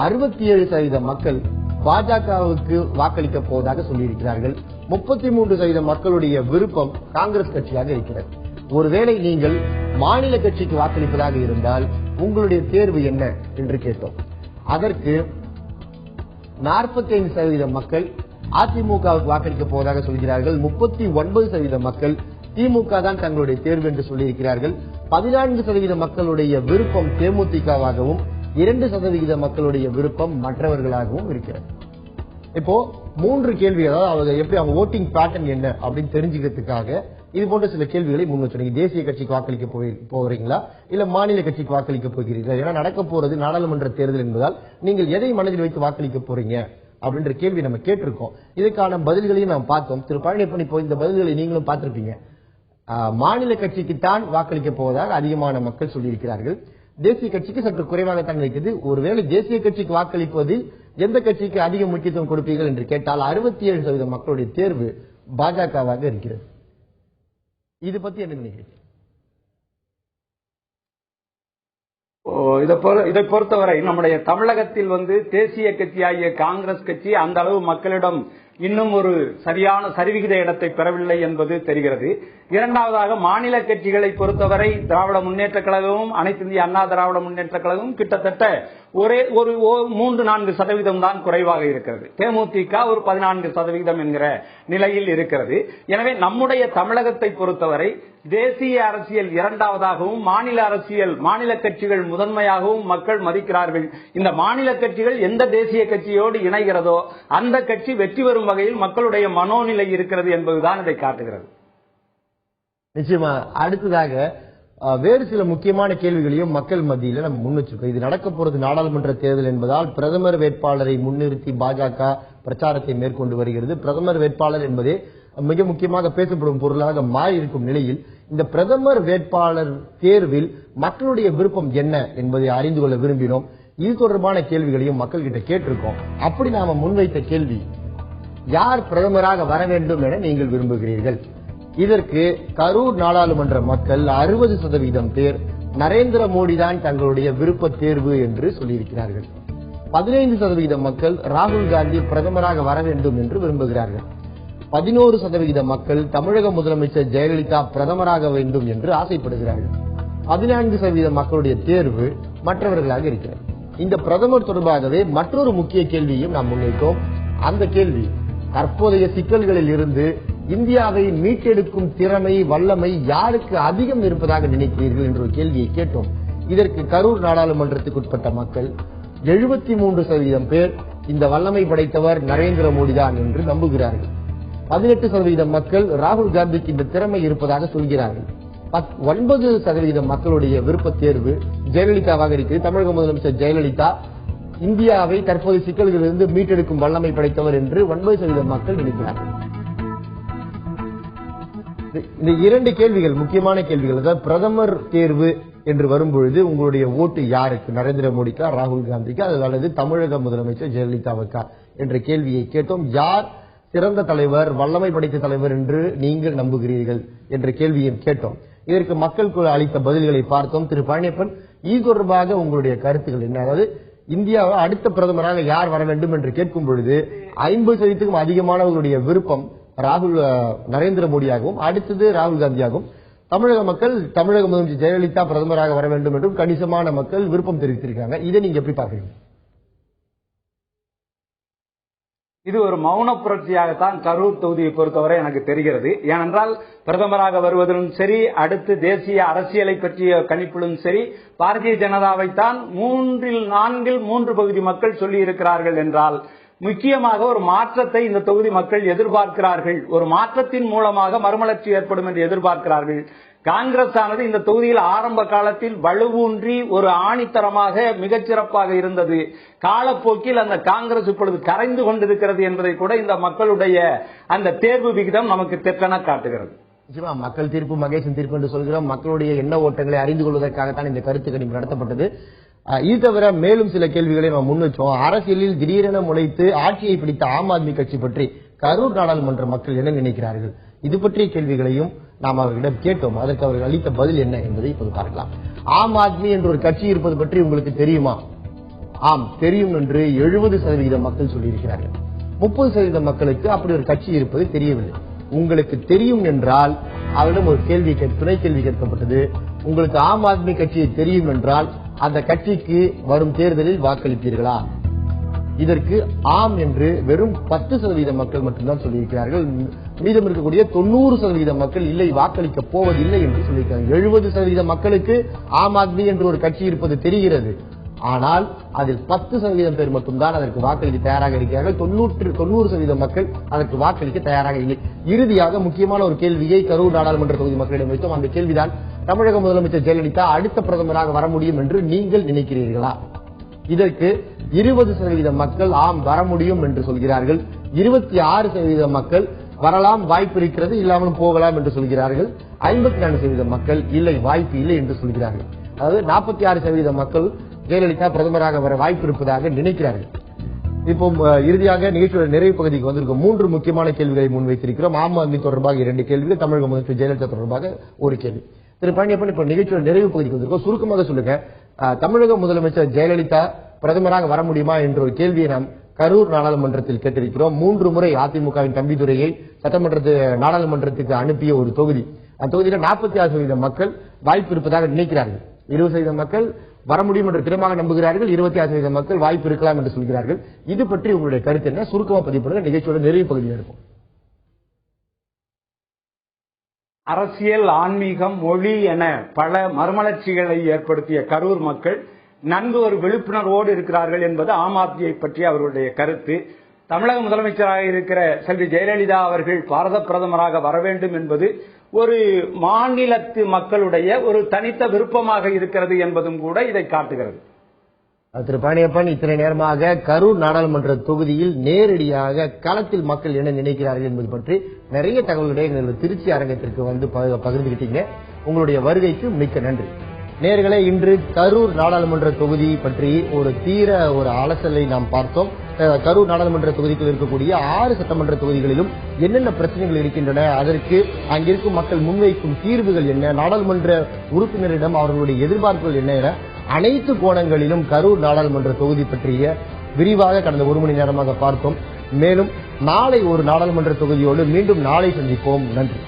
A: 67% மக்கள் பாஜகவுக்கு வாக்களிக்க போவதாக சொல்லியிருக்கிறார்கள். 33% மக்களுடைய விருப்பம் காங்கிரஸ் கட்சியாக இருக்கிறது. ஒருவேளை நீங்கள் மாநில கட்சிக்கு வாக்களிப்பதாக இருந்தால் உங்களுடைய தேர்வு என்ன என்று கேட்டோம். அதற்கு 45% மக்கள் அதிமுகவுக்கு வாக்களிக்க போவதாக சொல்கிறார்கள். 39% மக்கள் திமுக தான் தங்களுடைய தேர்வு என்று சொல்லியிருக்கிறார்கள். 14% மக்களுடைய விருப்பம் தேமுதிகவாகவும் 2% மக்களுடைய விருப்பம் மற்றவர்களாகவும் இருக்கிறது. இப்போ 3 கேள்வி, அதாவது எப்படி அவங்க ஓட்டிங் பேட்டர்ன் என்ன அப்படின்னு தெரிஞ்சுக்கிறதுக்காக இது போன்ற சில கேள்விகளை முன் வச்சிருக்கீங்க. தேசிய கட்சிக்கு வாக்களிக்க போகிறீங்களா இல்ல மாநில கட்சிக்கு வாக்களிக்க போகிறீர்களா? ஏன்னா நடக்க போறது நாடாளுமன்ற தேர்தல் என்பதால் நீங்கள் எதை மனதில் வைத்து வாக்களிக்க போறீங்க அப்படின்ற கேள்வி நம்ம கேட்டிருக்கோம். இதுக்கான பதில்களையும் நாம் பார்த்தோம். திரு பழனியப்பன், இப்போ இந்த பதில்களை நீங்களும் பார்த்திருப்பீங்க. மாநில கட்சிக்கு தான் வாக்களிக்க போவதாக அதிகமான மக்கள் சொல்லியிருக்கிறார்கள். தேசிய கட்சிக்கு சற்று குறைவாகத்தான் இருக்கிறது. ஒருவேளை தேசிய கட்சிக்கு வாக்களிப்பதில் எந்த கட்சிக்கு அதிக முக்கியத்துவம் கொடுப்பீர்கள் என்று கேட்டால் 67% மக்களுடைய தேர்வு பாஜகவாக இருக்கிறது. இது பத்தி என்ன நினைக்கிறீங்க?
D: இதை பொறுத்தவரை நம்முடைய தமிழகத்தில் தேசிய கட்சியாகிய காங்கிரஸ் கட்சி அந்த அளவு மக்களிடம் இன்னும் ஒரு சரியான சரிவிகித இடத்தை பெறவில்லை என்பது தெரிகிறது. இரண்டாவதாக மாநில கட்சிகளை பொறுத்தவரை திராவிட முன்னேற்ற கழகமும் அனைத்து இந்திய அண்ணா திராவிட முன்னேற்ற கழகமும் கிட்டத்தட்ட ஒரு 3-4% தான் குறைவாக இருக்கிறது. தேமுதிக ஒரு 14% என்கிற நிலையில் இருக்கிறது. எனவே நம்முடைய தமிழகத்தை பொறுத்தவரை தேசிய அரசியல் இரண்டாவதாகவும் மாநில அரசியல் மாநில கட்சிகள் முதன்மையாகவும் மக்கள் மதிக்கிறார்கள். இந்த மாநில கட்சிகள் எந்த தேசிய கட்சியோடு இணைகிறதோ அந்த கட்சி வெற்றி பெறும் வகையில் மக்களுடைய மனோநிலை இருக்கிறது என்பதுதான் இதை காட்டுகிறது.
A: நிச்சயமா. அடுத்ததாக வேறு சில முக்கியமான கேள்விகளையும் மக்கள் மத்தியில் நம்ம முன் வச்சிருக்கோம். இது நடக்க போறது நாடாளுமன்ற தேர்தல் என்பதால் பிரதமர் வேட்பாளரை முன்னிறுத்தி பாஜக பிரச்சாரத்தை மேற்கொண்டு வருகிறது. பிரதமர் வேட்பாளர் என்பதே மிக முக்கியமாக பேசப்படும் பொருளாக மாறி இருக்கும் நிலையில் இந்த பிரதமர் வேட்பாளர் தேர்வில் மக்களுடைய விருப்பம் என்ன என்பதை அறிந்து கொள்ள விரும்பினோம். இது தொடர்பான கேள்விகளையும் மக்கள் கிட்ட கேட்டிருக்கோம். அப்படி நாம முன்வைத்த கேள்வி, யார் பிரதமராக வர வேண்டும் என நீங்கள் விரும்புகிறீர்கள்? இதற்கு கரூர் நாடாளுமன்ற மக்கள் 60% பேர் நரேந்திர மோடி தான் தங்களுடைய விருப்ப தேர்வு என்று சொல்லியிருக்கிறார்கள். 15% மக்கள் ராகுல் காந்தி பிரதமராக வர வேண்டும் என்று விரும்புகிறார்கள். 11% மக்கள் தமிழக முதலமைச்சர் ஜெயலலிதா பிரதமராக வேண்டும் என்று ஆசைப்படுகிறார்கள். 14% மக்களுடைய தேர்வு மற்றவர்களாக இருக்கிறது. இந்த பிரதமர் தொடர்பாகவே மற்றொரு முக்கிய கேள்வியும் நாம் முன்வைத்தோம். அந்த கேள்வி, தற்போதைய சிக்கல்களில் இருந்து இந்தியாவை மீட்டெடுக்கும் திறமை வல்லமை யாருக்கு அதிகம் இருப்பதாக நினைக்கிறீர்கள் என்ற ஒரு கேள்வியை கேட்டோம். இதற்கு கரூர் நாடாளுமன்றத்துக்கு உட்பட்ட மக்கள் 73% பேர் இந்த வல்லமை படைத்தவர் நரேந்திர மோடி தான் என்று நம்புகிறார்கள். 18% மக்கள் ராகுல் காந்திக்கு இந்த திறமை இருப்பதாக சொல்கிறார்கள். 9% மக்களுடைய விருப்ப தேர்வு ஜெயலலிதாவாக இருக்கிறது. தமிழக முதலமைச்சர் ஜெயலலிதா இந்தியாவை தற்போது சிக்கல்களிலிருந்து மீட்டெடுக்கும் வல்லமை படைத்தவர் என்று 9% மக்கள் நினைக்கிறார்கள். இந்த 2 கேள்விகள் முக்கியமான கேள்விகள். அதாவது பிரதமர் தேர்வு என்று வரும்பொழுது உங்களுடைய ஓட்டு யாருக்கு? நரேந்திர மோடிக்கா, ராகுல் காந்திக்கா, அல்லது தமிழக முதலமைச்சர் ஜெயலலிதாவுக்கா என்ற கேள்வியை கேட்டோம். யார் சிறந்த தலைவர், வல்லமை படைத்த தலைவர் என்று நீங்கள் நம்புகிறீர்கள் என்ற கேள்வியை கேட்டோம். இதற்கு மக்கள் அளித்த பதில்களை பார்த்தோம். திரு பழனியப்பன், இது தொடர்பாக உங்களுடைய கருத்துக்கள் என்ன? அதாவது இந்தியாவை அடுத்த பிரதமராக யார் வர வேண்டும் என்று கேட்கும் பொழுது 50%க்கும் அதிகமானவர்களுடைய விருப்பம் நரேந்திர மோடியாகவும், அடுத்தது ராகுல் காந்தியாகவும், தமிழக மக்கள் தமிழக முதலமைச்சர் ஜெயலலிதா பிரதமராக வர வேண்டும் என்றும் கணிசமான மக்கள் விருப்பம் தெரிவித்திருக்காங்க. இதை நீங்க எப்படி பாக்குறீங்க?
D: இது ஒரு மௌன புரட்சியாகத்தான் கரூர் தொகுதியை பொறுத்தவரை எனக்கு தெரிகிறது. ஏனென்றால் பிரதமராக வருவதிலும் சரி, அடுத்து தேசிய அரசியலை பற்றிய கணிப்பிலும் சரி, பாரதிய ஜனதாவைத்தான் 3 பகுதி மக்கள் சொல்லி இருக்கிறார்கள் என்றால், முக்கியமாக ஒரு மாற்றத்தை இந்த தொகுதி மக்கள் எதிர்பார்க்கிறார்கள். ஒரு மாற்றத்தின் மூலமாக மறுமலர்ச்சி ஏற்படும் என்று எதிர்பார்க்கிறார்கள். காங்கிரஸ் ஆனது இந்த தொகுதியில் ஆரம்ப காலத்தில் வலுவூன்றி ஒரு ஆணித்தரமாக மிகச்சிறப்பாக இருந்தது. காலப்போக்கில் அந்த காங்கிரஸ் இப்பொழுது கரைந்து கொண்டிருக்கிறது என்பதை கூட இந்த மக்களுடைய அந்த தேர்வு விகிதம் நமக்கு தெற்றென காட்டுகிறது.
A: நிச்சயமா மக்கள் தீர்ப்பு மகேசன் தீர்ப்பு என்று சொல்கிறோம். மக்களுடைய எண்ண ஓட்டங்களை அறிந்து கொள்வதற்காகத்தான் இந்த கருத்து கணிப்பு நடத்தப்பட்டது. இது தவிர மேலும் சில கேள்விகளை நாம் முன் வச்சோம். அரசியலில் திடீரென முளைத்து ஆட்சியை பிடித்த ஆம் ஆத்மி கட்சி பற்றி கரூர் நாடாளுமன்ற மக்கள் என்ன நினைக்கிறார்கள்? இது பற்றிய கேள்விகளையும் நாம் அவர்களிடம் கேட்டோம். அதற்கு அவர்கள் அளித்த பதில் என்ன என்பதை இப்போது பார்க்கலாம். ஆம் ஆத்மி என்ற ஒரு கட்சி இருப்பது பற்றி உங்களுக்கு தெரியுமா? ஆம், தெரியும் என்று 70% மக்கள் சொல்லியிருக்கிறார்கள். 30% மக்களுக்கு அப்படி ஒரு கட்சி இருப்பது தெரியவில்லை. உங்களுக்கு தெரியும் என்றால் அவரிடம் ஒரு கேள்வி துணை கேள்வி கேட்கப்பட்டது. உங்களுக்கு ஆம் ஆத்மி கட்சியை தெரியும் என்றால் அந்த கட்சிக்கு வரும் தேர்தலில் வாக்களிப்பீர்களா? இதற்கு ஆம் என்று வெறும் 10% மக்கள் மட்டும்தான் சொல்லியிருக்கிறார்கள். மீதம் இருக்கக்கூடிய 90% மக்கள் இல்லை, வாக்களிக்க போவதில்லை என்று சொல்லியிருக்கிறார்கள். 70% மக்களுக்கு ஆம் ஆத்மி என்று ஒரு கட்சி இருப்பது தெரிகிறது. ஆனால் அதில் 10% பேர் மட்டும்தான் அதற்கு வாக்களிக்க தயாராக இருக்கிறார்கள். 90% மக்கள் அதற்கு வாக்களிக்க தயாராக இல்லை. இறுதியாக முக்கியமான ஒரு கேள்வியை கரூர் நாடாளுமன்ற தொகுதி மக்களிடம் வைத்தோம். அந்த கேள்விதான், தமிழக முதலமைச்சர் ஜெயலலிதா அடுத்த பிரதமராக வர முடியும் என்று நீங்கள் நினைக்கிறீர்களா? இதற்கு 20% மக்கள் ஆம் வர முடியும் என்று சொல்கிறார்கள். 26% மக்கள் வரலாம், வாய்ப்பு இருக்கிறது, இல்லாமலும் போகலாம் என்று சொல்கிறார்கள். 54% மக்கள் இல்லை, வாய்ப்பு இல்லை என்று சொல்கிறார்கள். அதாவது 46% மக்கள் ஜெயலலிதா பிரதமராக வர வாய்ப்பு இருப்பதாக நினைக்கிறார்கள். இப்போ இறுதியாக நிகழ்ச்சியோட நிறைவு பகுதிக்கு வந்திருக்கும் 3 முக்கியமான கேள்விகளை முன்வைத்திருக்கிறோம். ஆம் ஆத்மி தொடர்பாக 2 கேள்விகள், தமிழக முதலமைச்சர் ஜெயலலிதா தொடர்பாக 1 கேள்வி. திரு பழனியப்பன், இப்ப நிகழ்ச்சியோட நிறைவு பகுதிக்கு வந்திருக்கோம். சுருக்கமாக சொல்லுங்க, தமிழக முதலமைச்சர் ஜெயலலிதா பிரதமராக வர முடியுமா என்ற ஒரு கேள்வியை நாம் கரூர் நாடாளுமன்றத்தில் கேட்டிருக்கிறோம். 3 முறை அதிமுகவின் தம்பிதுரையை நாடாளுமன்றத்துக்கு அனுப்பிய ஒரு தொகுதி. அந்த தொகுதியில் 46% மக்கள் வாய்ப்பு இருப்பதாக நினைக்கிறார்கள். 20% மக்கள் வர முடியும் என்று திறமாக நம்புகிறார்கள். 26% மக்கள் வாய்ப்பு இருக்கலாம் என்று சொல்கிறார்கள். இது பற்றி உங்களுடைய கருத்து என்ன? சுருக்கமாக பதிவு பண்ணுங்க. நிகழ்ச்சியோட நிறைவு பகுதியில் இருக்கும்.
D: அரசியல், ஆன்மீகம், மொழி என பல மறுமலர்ச்சிகளை ஏற்படுத்திய கரூர் மக்கள் நன்கு ஒரு விழிப்புணர்வோடு இருக்கிறார்கள் என்பது ஆம் ஆத்மியை பற்றி அவர்களுடைய கருத்து. தமிழக முதலமைச்சராக இருக்கிற செல்வி ஜெயலலிதா அவர்கள் பாரத பிரதமராக வர வேண்டும் என்பது ஒரு மாநிலத்து மக்களுடைய ஒரு தனித்த விருப்பமாக இருக்கிறது என்பதும் கூட இதை காட்டுகிறது.
A: திரு பழனியப்பன், இத்தனை நேரமாக கரூர் நாடாளுமன்ற தொகுதியில் நேரடியாக களத்தில் மக்கள் என்ன நினைக்கிறார்கள் என்பது பற்றி நிறைய தகவல்களை எங்கள் திருச்சி அரங்கத்திற்கு வந்து பகிர்ந்துகிட்டீங்க. உங்களுடைய வருகைக்கு மிக்க நன்றி. நேயர்களே, இன்று கரூர் நாடாளுமன்ற தொகுதி பற்றி ஒரு அலசலை நாம் பார்த்தோம். கரூர் நாடாளுமன்ற தொகுதிக்குள் இருக்கக்கூடிய 6 சட்டமன்ற தொகுதிகளிலும் என்னென்ன பிரச்சனைகள் இருக்கின்றன, அதற்கு அங்கிருக்கும் மக்கள் முன்வைக்கும் தீர்வுகள் என்ன, நாடாளுமன்ற உறுப்பினரிடம் அவர்களுடைய எதிர்பார்ப்புகள் என்ன என அனைத்து கோணங்களிலும் கரூர் நாடாளுமன்ற தொகுதி பற்றிய விரிவாக கடந்த 1 மணி நேரமாக பார்த்தோம். மேலும் நாளை ஒரு நாடாளுமன்ற தொகுதியோடு மீண்டும் நாளை சந்திப்போம். நன்றி.